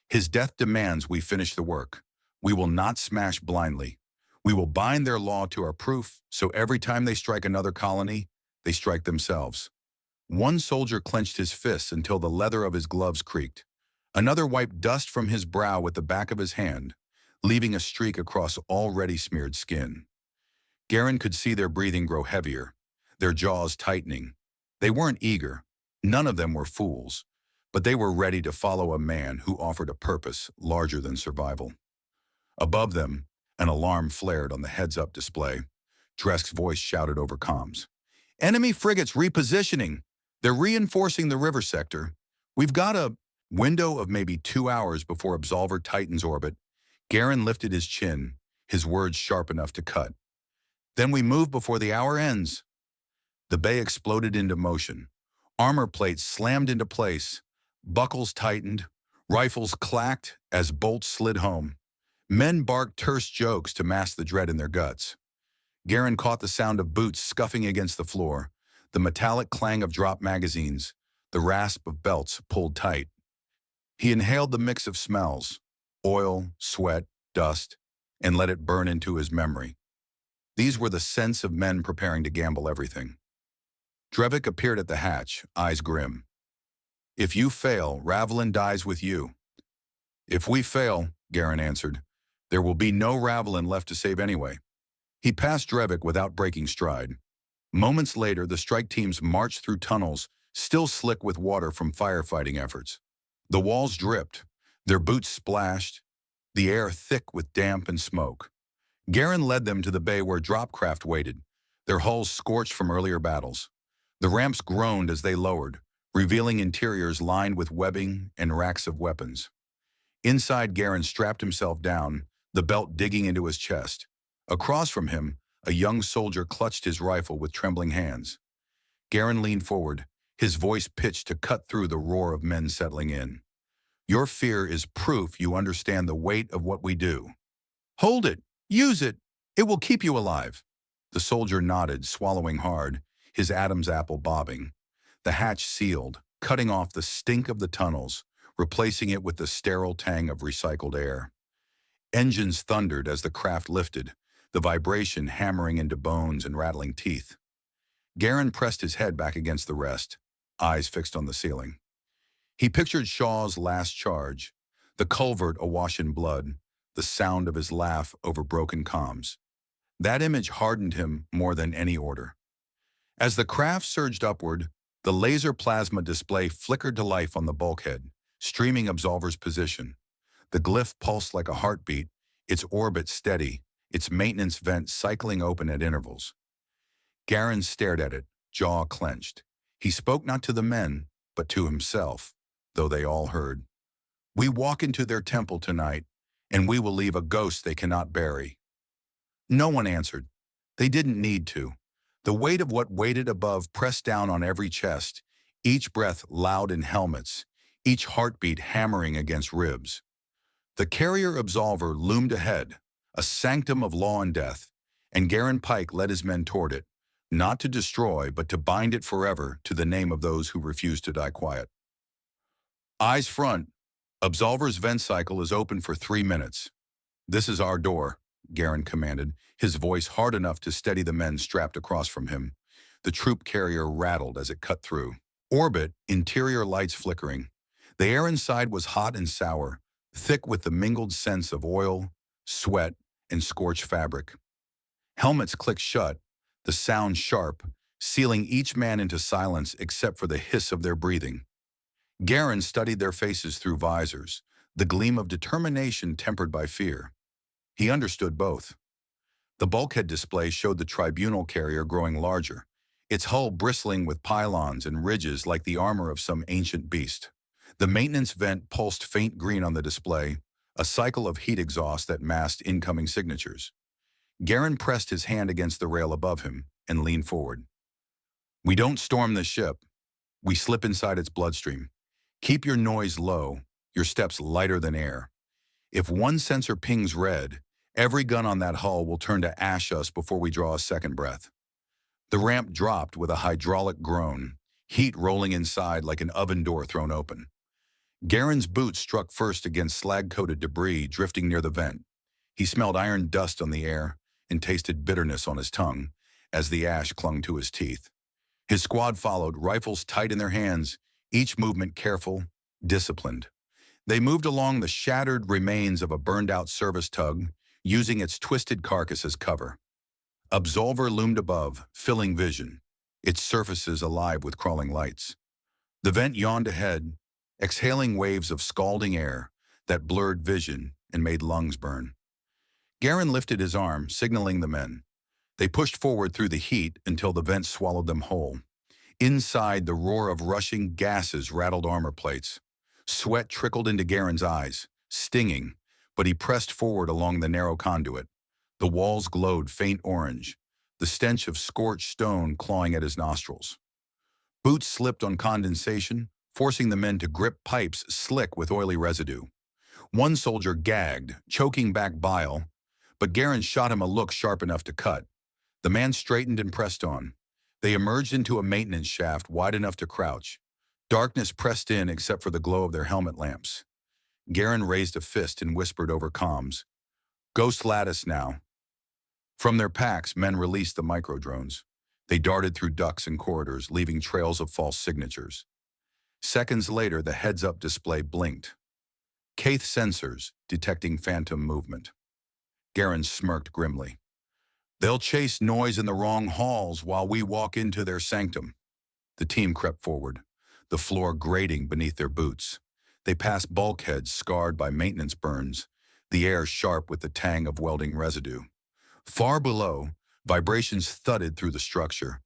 His death demands we finish the work. We will not smash blindly. We will bind their law to our proof, so every time they strike another colony, they strike themselves. One soldier clenched his fists until the leather of his gloves creaked. Another wiped dust from his brow with the back of his hand, leaving a streak across already smeared skin. Garen could see their breathing grow heavier, their jaws tightening. They weren't eager. None of them were fools, but they were ready to follow a man who offered a purpose larger than survival. Above them, an alarm flared on the heads-up display. Dresk's voice shouted over comms. Enemy frigates repositioning. They're reinforcing the river sector. We've got a window of maybe 2 hours before Absolver tightens orbit. Garen lifted his chin, his words sharp enough to cut. Then we move before the hour ends. The bay exploded into motion. Armor plates slammed into place. Buckles tightened. Rifles clacked as bolts slid home. Men barked terse jokes to mask the dread in their guts. Garen caught the sound of boots scuffing against the floor, the metallic clang of dropped magazines, the rasp of belts pulled tight. He inhaled the mix of smells, oil, sweat, dust, and let it burn into his memory. These were the scents of men preparing to gamble everything. Drevik appeared at the hatch, eyes grim. If you fail, Ravelin dies with you. If we fail, Garen answered, there will be no Ravelin left to save anyway. He passed Drevik without breaking stride. Moments later, the strike teams marched through tunnels, still slick with water from firefighting efforts. The walls dripped, their boots splashed, the air thick with damp and smoke. Garen led them to the bay where dropcraft waited, their hulls scorched from earlier battles. The ramps groaned as they lowered, revealing interiors lined with webbing and racks of weapons. Inside, Garen strapped himself down, the belt digging into his chest. Across from him, a young soldier clutched his rifle with trembling hands. Garen leaned forward, his voice pitched to cut through the roar of men settling in. Your fear is proof you understand the weight of what we do. Hold it! Use it! It will keep you alive. The soldier nodded, swallowing hard, his Adam's apple bobbing. The hatch sealed, cutting off the stink of the tunnels, replacing it with the sterile tang of recycled air. Engines thundered as the craft lifted, the vibration hammering into bones and rattling teeth. Garen pressed his head back against the rest, eyes fixed on the ceiling. He pictured Shaw's last charge, the culvert awash in blood, the sound of his laugh over broken comms. That image hardened him more than any order. As the craft surged upward, the laser plasma display flickered to life on the bulkhead, streaming Absolver's position. The glyph pulsed like a heartbeat, its orbit steady, its maintenance vent cycling open at intervals. Garen stared at it, jaw clenched. He spoke not to the men, but to himself, though they all heard. We walk into their temple tonight, and we will leave a ghost they cannot bury. No one answered. They didn't need to. The weight of what waited above pressed down on every chest, each breath loud in helmets, each heartbeat hammering against ribs. The carrier Absolver loomed ahead, a sanctum of law and death, and Garen Pike led his men toward it, not to destroy, but to bind it forever to the name of those who refuse to die quiet. Eyes front. Absolver's vent cycle is open for 3 minutes. This is our door, Garen commanded, his voice hard enough to steady the men strapped across from him. The troop carrier rattled as it cut through. Orbit, interior lights flickering. The air inside was hot and sour, thick with the mingled scents of oil, sweat, and scorched fabric. Helmets clicked shut, the sound sharp, sealing each man into silence except for the hiss of their breathing. Garen studied their faces through visors, the gleam of determination tempered by fear. He understood both. The bulkhead display showed the tribunal carrier growing larger, its hull bristling with pylons and ridges like the armor of some ancient beast. The maintenance vent pulsed faint green on the display, a cycle of heat exhaust that masked incoming signatures. Garen pressed his hand against the rail above him and leaned forward. We don't storm the ship. We slip inside its bloodstream. Keep your noise low, your steps lighter than air. If one sensor pings red, every gun on that hull will turn to ash us before we draw a second breath. The ramp dropped with a hydraulic groan, heat rolling inside like an oven door thrown open. Garen's boots struck first against slag-coated debris drifting near the vent. He smelled iron dust on the air and tasted bitterness on his tongue as the ash clung to his teeth. His squad followed, rifles tight in their hands, each movement careful, disciplined. They moved along the shattered remains of a burned-out service tug, using its twisted carcass as cover. Absolver loomed above, filling vision, its surfaces alive with crawling lights. The vent yawned ahead, exhaling waves of scalding air that blurred vision and made lungs burn. Garen lifted his arm, signaling the men. They pushed forward through the heat until the vent swallowed them whole. Inside, the roar of rushing gases rattled armor plates. Sweat trickled into Garen's eyes, stinging, but he pressed forward along the narrow conduit. The walls glowed faint orange, the stench of scorched stone clawing at his nostrils. Boots slipped on condensation, forcing the men to grip pipes slick with oily residue. One soldier gagged, choking back bile, but Garen shot him a look sharp enough to cut. The man straightened and pressed on. They emerged into a maintenance shaft wide enough to crouch. Darkness pressed in except for the glow of their helmet lamps. Garen raised a fist and whispered over comms, "Ghost lattice now." From their packs, men released the microdrones. They darted through ducts and corridors, leaving trails of false signatures. Seconds later, the heads-up display blinked. Kaith sensors detecting phantom movement. Garen smirked grimly. They'll chase noise in the wrong halls while we walk into their sanctum. The team crept forward, the floor grating beneath their boots. They passed bulkheads scarred by maintenance burns, the air sharp with the tang of welding residue. Far below, vibrations thudded through the structure,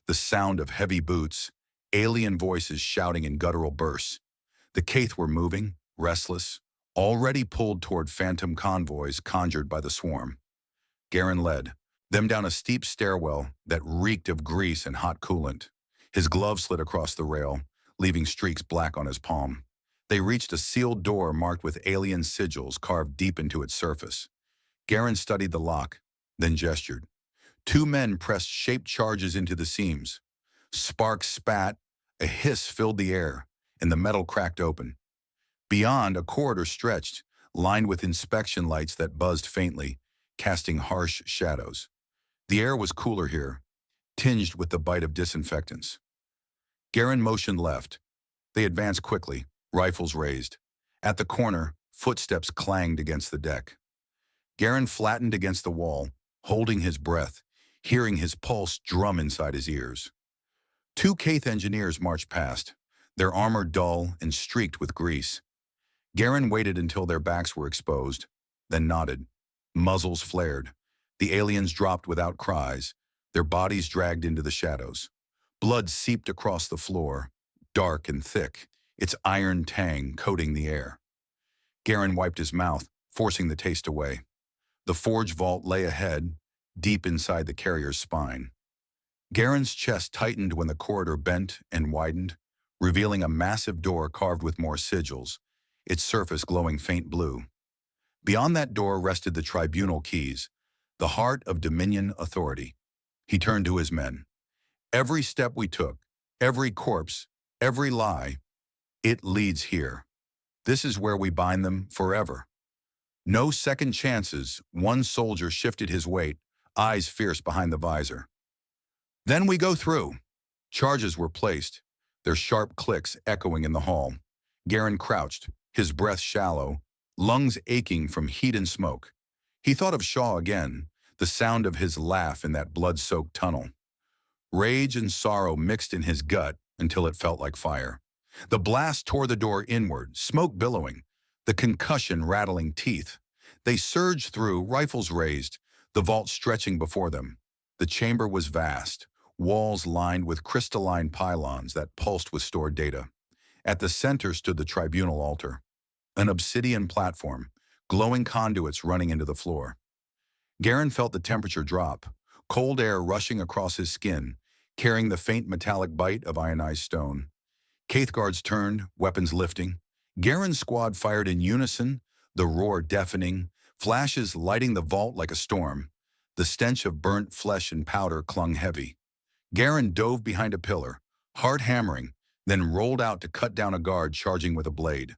the sound of heavy boots, alien voices shouting in guttural bursts. The Kaith were moving, restless, already pulled toward phantom convoys conjured by the swarm. Garen led them down a steep stairwell that reeked of grease and hot coolant. His glove slid across the rail, leaving streaks black on his palm. They reached a sealed door marked with alien sigils carved deep into its surface. Garen studied the lock, then gestured. Two men pressed shaped charges into the seams. Sparks spat, a hiss filled the air, and the metal cracked open. Beyond, a corridor stretched, lined with inspection lights that buzzed faintly, casting harsh shadows. The air was cooler here, tinged with the bite of disinfectants. Garen motioned left. They advanced quickly, rifles raised. At the corner, footsteps clanged against the deck. Garen flattened against the wall, holding his breath, hearing his pulse drum inside his ears. Two Kaith engineers marched past, their armor dull and streaked with grease. Garen waited until their backs were exposed, then nodded. Muzzles flared. The aliens dropped without cries, their bodies dragged into the shadows. Blood seeped across the floor, dark and thick, its iron tang coating the air. Garen wiped his mouth, forcing the taste away. The forge vault lay ahead, deep inside the carrier's spine. Garen's chest tightened when the corridor bent and widened, revealing a massive door carved with more sigils, its surface glowing faint blue. Beyond that door rested the tribunal keys, the heart of Dominion authority. He turned to his men. Every step we took, every corpse, every lie, it leads here. This is where we bind them forever. No second chances. One soldier shifted his weight, eyes fierce behind the visor. Then we go through. Charges were placed, their sharp clicks echoing in the hall. Garen crouched, his breath shallow, lungs aching from heat and smoke. He thought of Shaw again, the sound of his laugh in that blood-soaked tunnel. Rage and sorrow mixed in his gut until it felt like fire. The blast tore the door inward, smoke billowing, the concussion rattling teeth. They surged through, rifles raised, the vault stretching before them. The chamber was vast, walls lined with crystalline pylons that pulsed with stored data. At the center stood the tribunal altar, an obsidian platform, glowing conduits running into the floor. Garen felt the temperature drop, cold air rushing across his skin, carrying the faint metallic bite of ionized stone. Kaith guards turned, weapons lifting. Garen's squad fired in unison, the roar deafening, flashes lighting the vault like a storm. The stench of burnt flesh and powder clung heavy. Garen dove behind a pillar, heart hammering, then rolled out to cut down a guard charging with a blade.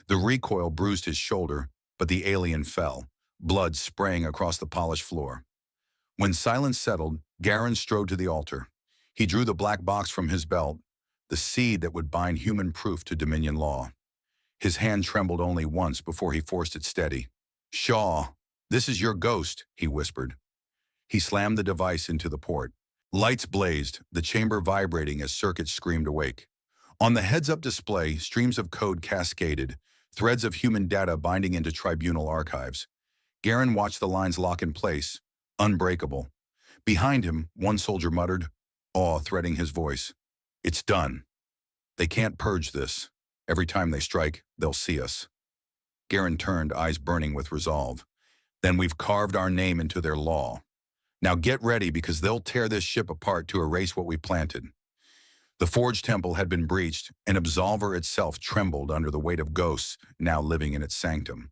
The recoil bruised his shoulder, but the alien fell, blood spraying across the polished floor. When silence settled, Garen strode to the altar. He drew the black box from his belt, the seed that would bind human proof to Dominion law. His hand trembled only once before he forced it steady. "Shaw, this is your ghost," he whispered. He slammed the device into the port. Lights blazed, the chamber vibrating as circuits screamed awake. On the heads-up display, streams of code cascaded, threads of human data binding into tribunal archives. Garen watched the lines lock in place, unbreakable. Behind him, one soldier muttered, awe threading his voice. "It's done. They can't purge this. Every time they strike, they'll see us." Garen turned, eyes burning with resolve. "Then we've carved our name into their law. Now get ready, because they'll tear this ship apart to erase what we planted." The Forge Temple had been breached, and Absolver itself trembled under the weight of ghosts now living in its sanctum.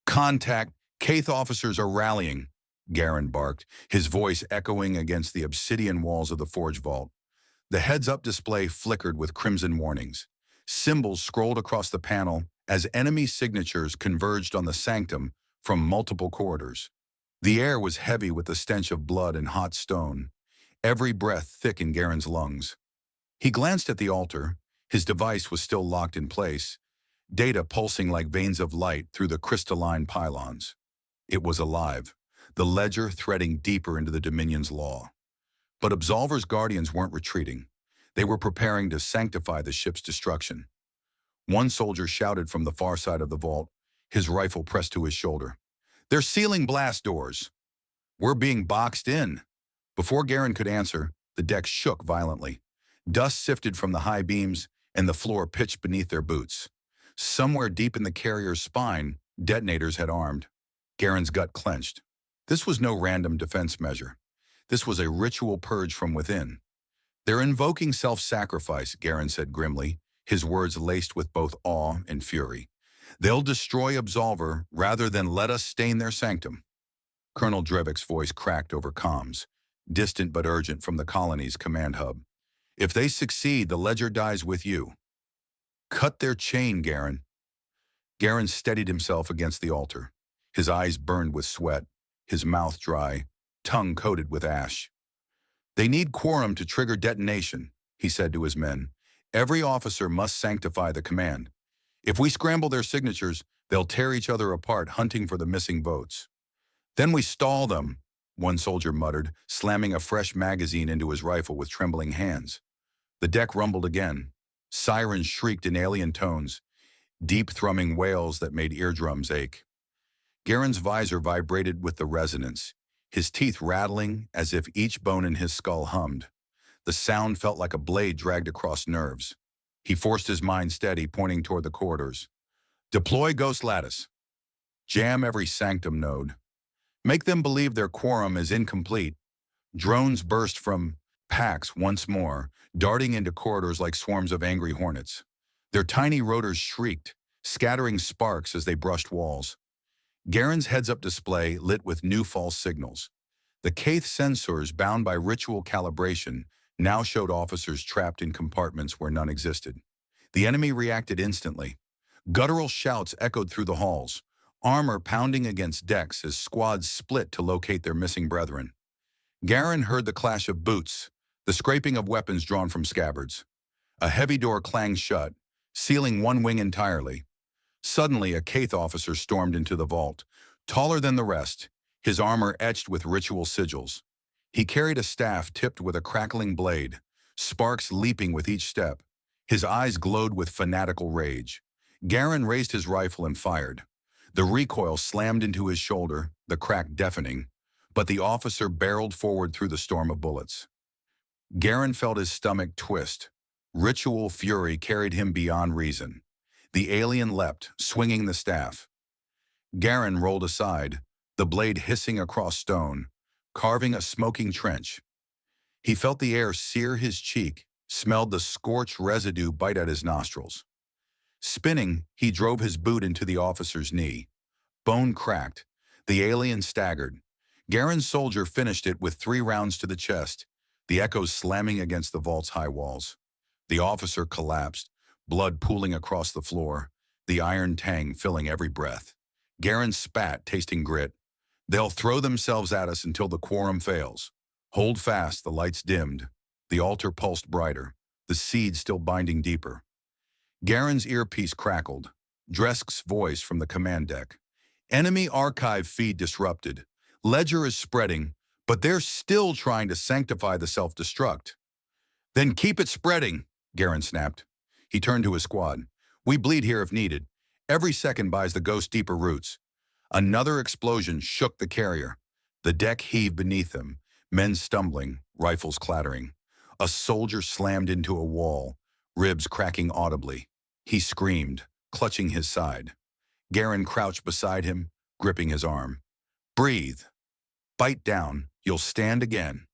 "Contact! Kaith officers are rallying," Garen barked, his voice echoing against the obsidian walls of the Forge Vault. The heads-up display flickered with crimson warnings. Symbols scrolled across the panel as enemy signatures converged on the sanctum from multiple corridors. The air was heavy with the stench of blood and hot stone, every breath thick in Garen's lungs. He glanced at the altar. His device was still locked in place, data pulsing like veins of light through the crystalline pylons. It was alive. the ledger threading deeper into the Dominion's law. But Absolver's guardians weren't retreating. They were preparing to sanctify the ship's destruction. One soldier shouted from the far side of the vault, his rifle pressed to his shoulder. "They're sealing blast doors. We're being boxed in." Before Garen could answer, the deck shook violently. Dust sifted from the high beams, and the floor pitched beneath their boots. Somewhere deep in the carrier's spine, detonators had armed. Garen's gut clenched. This was no random defense measure. This was a ritual purge from within. "They're invoking self-sacrifice," Garen said grimly, his words laced with both awe and fury. "They'll destroy Absolver rather than let us stain their sanctum." Colonel Drevik's voice cracked over comms, distant but urgent from the colony's command hub. "If they succeed, the ledger dies with you." "Cut their chain, Garen." Garen steadied himself against the altar. His eyes burned with sweat, his mouth dry, tongue coated with ash. "They need quorum to trigger detonation," he said to his men. "Every officer must sanctify the command. If we scramble their signatures, they'll tear each other apart hunting for the missing votes." "Then we stall them," one soldier muttered, slamming a fresh magazine into his rifle with trembling hands. The deck rumbled again. Sirens shrieked in alien tones, deep thrumming wails that made eardrums ache. Garen's visor vibrated with the resonance, his teeth rattling as if each bone in his skull hummed. The sound felt like a blade dragged across nerves. He forced his mind steady, pointing toward the corridors. "Deploy Ghost Lattice. Jam every sanctum node. Make them believe their quorum is incomplete." Drones burst from packs once more, darting into corridors like swarms of angry hornets. Their tiny rotors shrieked, scattering sparks as they brushed walls. Garen's heads-up display lit with new false signals. The Kaith sensors, bound by ritual calibration, now showed officers trapped in compartments where none existed. The enemy reacted instantly. Guttural shouts echoed through the halls, armor pounding against decks as squads split to locate their missing brethren. Garen heard the clash of boots, the scraping of weapons drawn from scabbards. A heavy door clanged shut, sealing one wing entirely. Suddenly, a Kaith officer stormed into the vault, taller than the rest, his armor etched with ritual sigils. He carried a staff tipped with a crackling blade, sparks leaping with each step. His eyes glowed with fanatical rage. Garen raised his rifle and fired. The recoil slammed into his shoulder, the crack deafening, but the officer barreled forward through the storm of bullets. Garen felt his stomach twist. Ritual fury carried him beyond reason. The alien leapt, swinging the staff. Garen rolled aside, the blade hissing across stone, carving a smoking trench. He felt the air sear his cheek, smelled the scorched residue bite at his nostrils. Spinning, he drove his boot into the officer's knee. Bone cracked. The alien staggered. Garen's soldier finished it with 3 rounds to the chest, the echoes slamming against the vault's high walls. The officer collapsed, blood pooling across the floor, the iron tang filling every breath. Garen spat, tasting grit. "They'll throw themselves at us until the quorum fails. Hold fast," the lights dimmed. The altar pulsed brighter, the seed still binding deeper. Garen's earpiece crackled. Dresk's voice from the command deck. "Enemy archive feed disrupted. Ledger is spreading, but they're still trying to sanctify the self-destruct." "Then keep it spreading," Garen snapped. He turned to his squad. "We bleed here if needed. Every second buys the ghost deeper roots." Another explosion shook the carrier. The deck heaved beneath them, men stumbling, rifles clattering. A soldier slammed into a wall, ribs cracking audibly. He screamed, clutching his side. Garen crouched beside him, gripping his arm. "Breathe. Bite down. You'll stand again."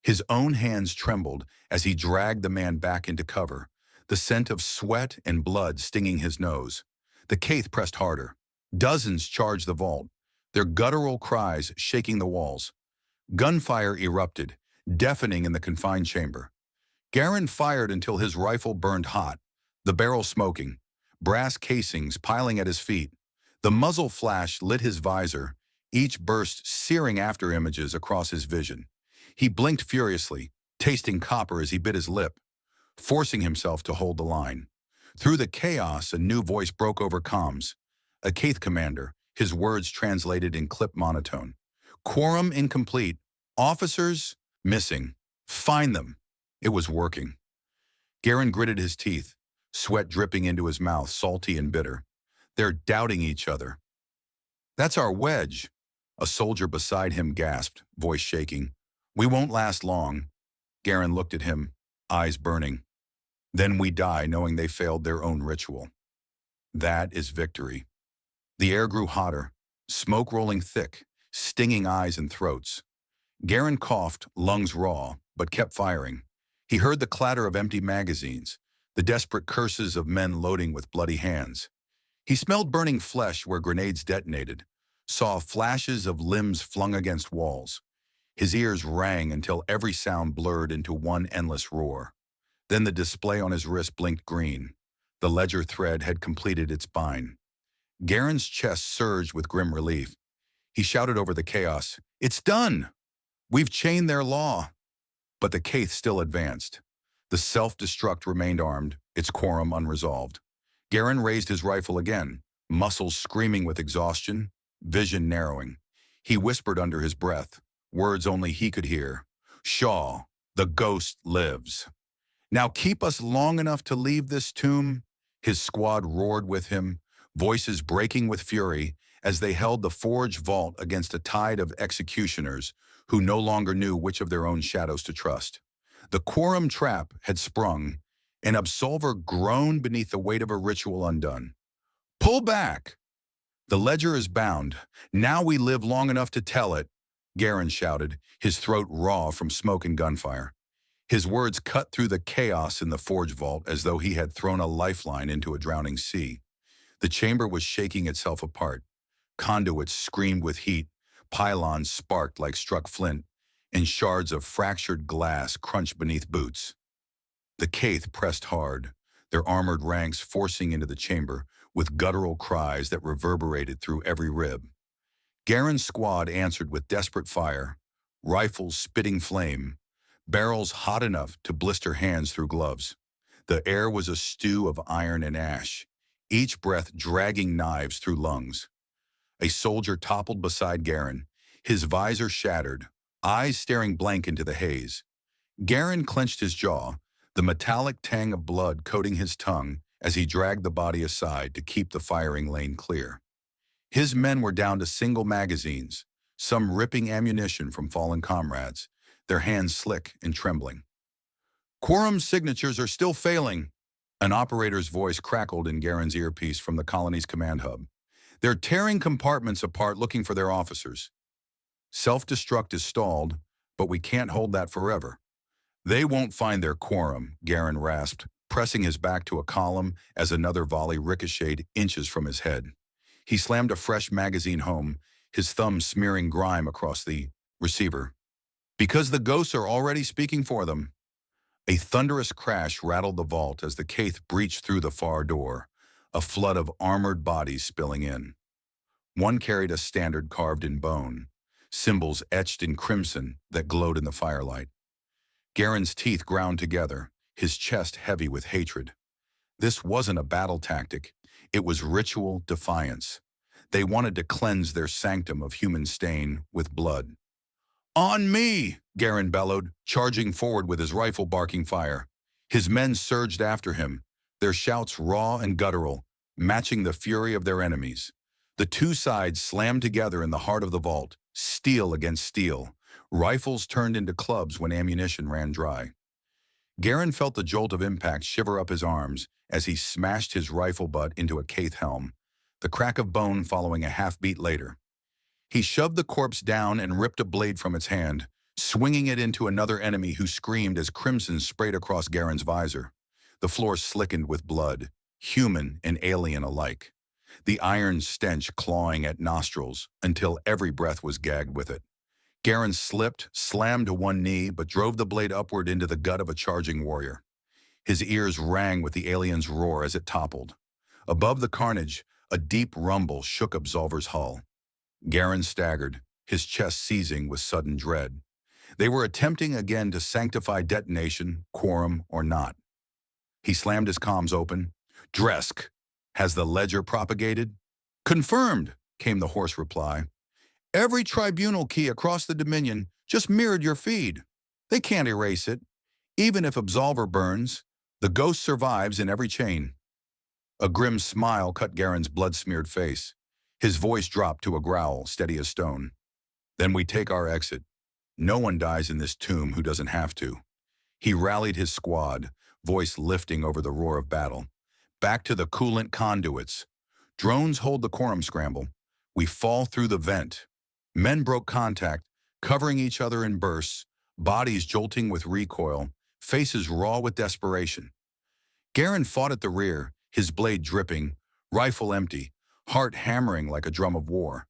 His own hands trembled as he dragged the man back into cover, the scent of sweat and blood stinging his nose. The Kaith pressed harder. Dozens charged the vault, their guttural cries shaking the walls. Gunfire erupted, deafening in the confined chamber. Garen fired until his rifle burned hot, the barrel smoking, brass casings piling at his feet. The muzzle flash lit his visor, each burst searing after images across his vision. He blinked furiously, tasting copper as he bit his lip, forcing himself to hold the line. Through the chaos, a new voice broke over comms. A Kaith commander, his words translated in clipped monotone. Quorum incomplete. Officers missing. Find them. It was working. Garen gritted his teeth, sweat dripping into his mouth, salty and bitter. They're doubting each other. That's our wedge. A soldier beside him gasped, voice shaking. We won't last long. Garen looked at him, eyes burning. Then we die knowing they failed their own ritual. That is victory. The air grew hotter, smoke rolling thick, stinging eyes and throats. Garen coughed, lungs raw, but kept firing. He heard the clatter of empty magazines, the desperate curses of men loading with bloody hands. He smelled burning flesh where grenades detonated, saw flashes of limbs flung against walls. His ears rang until every sound blurred into one endless roar. Then the display on his wrist blinked green. The ledger thread had completed its bind. Garen's chest surged with grim relief. He shouted over the chaos, "It's done! We've chained their law!" But the Caith still advanced. The self-destruct remained armed, its quorum unresolved. Garen raised his rifle again, muscles screaming with exhaustion, vision narrowing. He whispered under his breath, words only he could hear. "Shaw, the ghost lives. Now keep us long enough to leave this tomb." His squad roared with him, voices breaking with fury as they held the forge vault against a tide of executioners who no longer knew which of their own shadows to trust. The quorum trap had sprung. An absolver groaned beneath the weight of a ritual undone. "Pull back! The ledger is bound. Now we live long enough to tell it," Garen shouted, his throat raw from smoke and gunfire. His words cut through the chaos in the forge vault as though he had thrown a lifeline into a drowning sea. The chamber was shaking itself apart. Conduits screamed with heat, pylons sparked like struck flint, and shards of fractured glass crunched beneath boots. The Caith pressed hard, their armored ranks forcing into the chamber with guttural cries that reverberated through every rib. Garen's squad answered with desperate fire, rifles spitting flame, barrels hot enough to blister hands through gloves. The air was a stew of iron and ash, each breath dragging knives through lungs. A soldier toppled beside Garen, his visor shattered, eyes staring blank into the haze. Garen clenched his jaw, the metallic tang of blood coating his tongue as he dragged the body aside to keep the firing lane clear. His men were down to single magazines, some ripping ammunition from fallen comrades, their hands slick and trembling. "Quorum's signatures are still failing," an operator's voice crackled in Garen's earpiece from the colony's command hub. "They're tearing compartments apart looking for their officers. Self-destruct is stalled, but we can't hold that forever." "They won't find their quorum," Garen rasped, pressing his back to a column as another volley ricocheted inches from his head. He slammed a fresh magazine home, his thumb smearing grime across the receiver. "Because the ghosts are already speaking for them." A thunderous crash rattled the vault as the Caith breached through the far door, a flood of armored bodies spilling in. One carried a standard carved in bone, symbols etched in crimson that glowed in the firelight. Garen's teeth ground together, his chest heavy with hatred. This wasn't a battle tactic. It was ritual defiance. They wanted to cleanse their sanctum of human stain with blood. "On me!" Garen bellowed, charging forward with his rifle barking fire. His men surged after him, their shouts raw and guttural, matching the fury of their enemies. The two sides slammed together in the heart of the vault, steel against steel. Rifles turned into clubs when ammunition ran dry. Garen felt the jolt of impact shiver up his arms as he smashed his rifle butt into a Caith helm, the crack of bone following a half-beat later. He shoved the corpse down and ripped a blade from its hand, swinging it into another enemy who screamed as crimson sprayed across Garen's visor. The floor slickened with blood, human and alien alike, the iron stench clawing at nostrils until every breath was gagged with it. Garen slipped, slammed to one knee, but drove the blade upward into the gut of a charging warrior. His ears rang with the alien's roar as it toppled. Above the carnage, a deep rumble shook Absolver's hull. Garen staggered, his chest seizing with sudden dread. They were attempting again to sanctify detonation, quorum or not. He slammed his comms open. "Dresk, has the ledger propagated?" "Confirmed," came the hoarse reply. Every tribunal key across the Dominion just mirrored your feed. They can't erase it. Even if Absolver burns, the ghost survives in every chain. A grim smile cut Garen's blood-smeared face. His voice dropped to a growl, steady as stone. Then we take our exit. No one dies in this tomb who doesn't have to. He rallied his squad, voice lifting over the roar of battle. Back to the coolant conduits. Drones hold the quorum scramble. We fall through the vent. Men broke contact, covering each other in bursts, bodies jolting with recoil, faces raw with desperation. Garen fought at the rear, his blade dripping, rifle empty, heart hammering like a drum of war.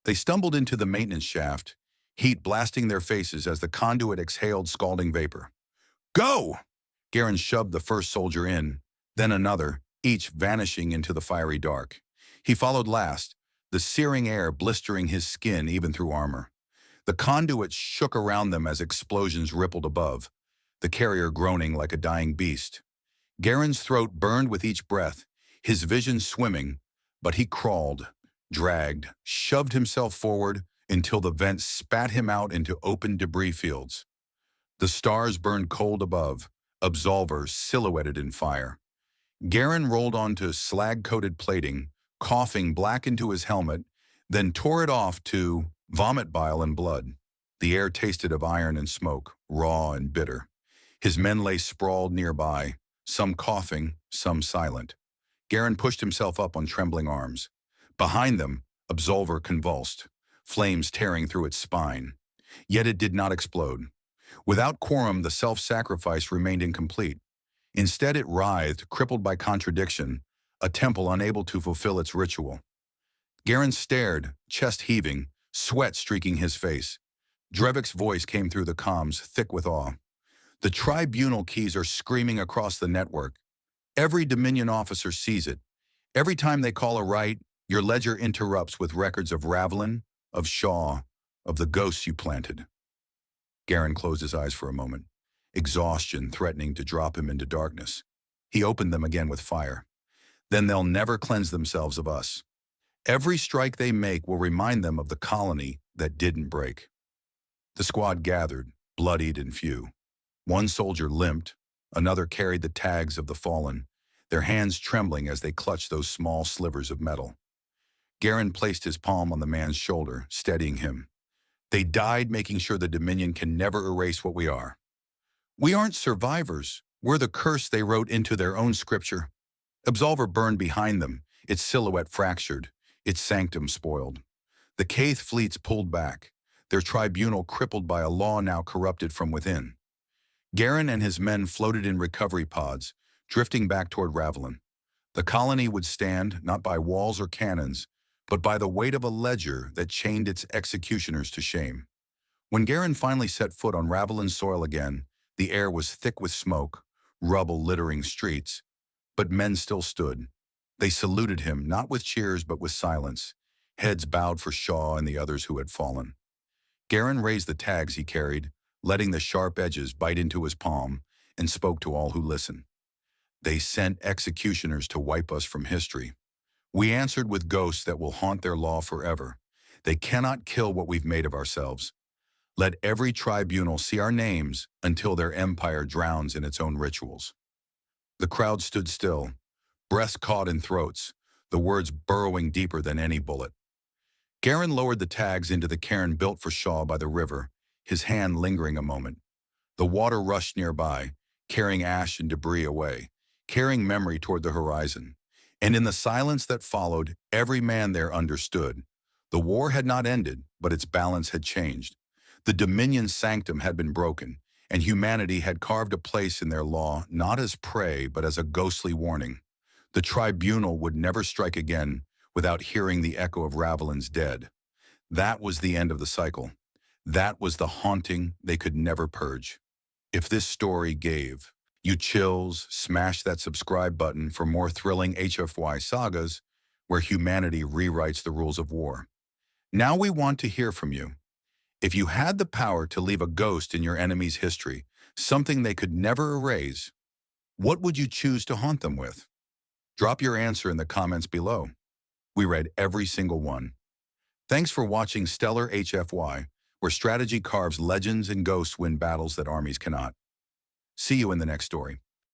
They stumbled into the maintenance shaft, heat blasting their faces as the conduit exhaled scalding vapor. Go! Garen shoved the first soldier in, then another, each vanishing into the fiery dark. He followed last, the searing air blistering his skin even through armor. The conduits shook around them as explosions rippled above, the carrier groaning like a dying beast. Garen's throat burned with each breath, his vision swimming, but he crawled, dragged, shoved himself forward until the vents spat him out into open debris fields. The stars burned cold above, Absolver silhouetted in fire. Garen rolled onto slag-coated plating, coughing black into his helmet, then tore it off to vomit bile and blood. The air tasted of iron and smoke, raw and bitter. His men lay sprawled nearby, some coughing, some silent. Garen pushed himself up on trembling arms. Behind them, Absolver convulsed, flames tearing through its spine. Yet it did not explode. Without quorum, the self-sacrifice remained incomplete. Instead, it writhed, crippled by contradiction, a temple unable to fulfill its ritual. Garen stared, chest heaving, sweat streaking his face. Drevik's voice came through the comms, thick with awe. The tribunal keys are screaming across the network. Every Dominion officer sees it. Every time they call a write, your ledger interrupts with records of Ravelin, of Shaw, of the ghosts you planted. Garen closed his eyes for a moment, exhaustion threatening to drop him into darkness. He opened them again with fire. Then they'll never cleanse themselves of us. Every strike they make will remind them of the colony that didn't break. The squad gathered, bloodied and few. One soldier limped, another carried the tags of the fallen, their hands trembling as they clutched those small slivers of metal. Garen placed his palm on the man's shoulder, steadying him. They died making sure the Dominion can never erase what we are. We aren't survivors. We're the curse they wrote into their own scripture. Absolver burned behind them, its silhouette fractured, its sanctum spoiled. The Caith fleets pulled back, their tribunal crippled by a law now corrupted from within. Garen and his men floated in recovery pods, drifting back toward Ravelin. The colony would stand, not by walls or cannons, but by the weight of a ledger that chained its executioners to shame. When Garen finally set foot on Ravelin's soil again, the air was thick with smoke, rubble littering streets. But men still stood. They saluted him, not with cheers but with silence, heads bowed for Shaw and the others who had fallen. Garen raised the tags he carried, letting the sharp edges bite into his palm, and spoke to all who listened. They sent executioners to wipe us from history. We answered with ghosts that will haunt their law forever. They cannot kill what we've made of ourselves. Let every tribunal see our names until their empire drowns in its own rituals. The crowd stood still, breaths caught in throats, the words burrowing deeper than any bullet. Garen lowered the tags into the cairn built for Shaw by the river, his hand lingering a moment. The water rushed nearby, carrying ash and debris away, carrying memory toward the horizon. And in the silence that followed, every man there understood. The war had not ended, but its balance had changed. The Dominion's sanctum had been broken, and humanity had carved a place in their law not as prey but as a ghostly warning. The tribunal would never strike again without hearing the echo of Ravelin's dead. That was the end of the cycle. That was the haunting they could never purge. If this story gave you chills, smash that subscribe button for more thrilling HFY sagas where humanity rewrites the rules of war. Now we want to hear from you. If you had the power to leave a ghost in your enemy's history, something they could never erase, what would you choose to haunt them with? Drop your answer in the comments below. We read every single one. Thanks for watching Stellar HFY, where strategy carves legends and ghosts win battles that armies cannot. See you in the next story.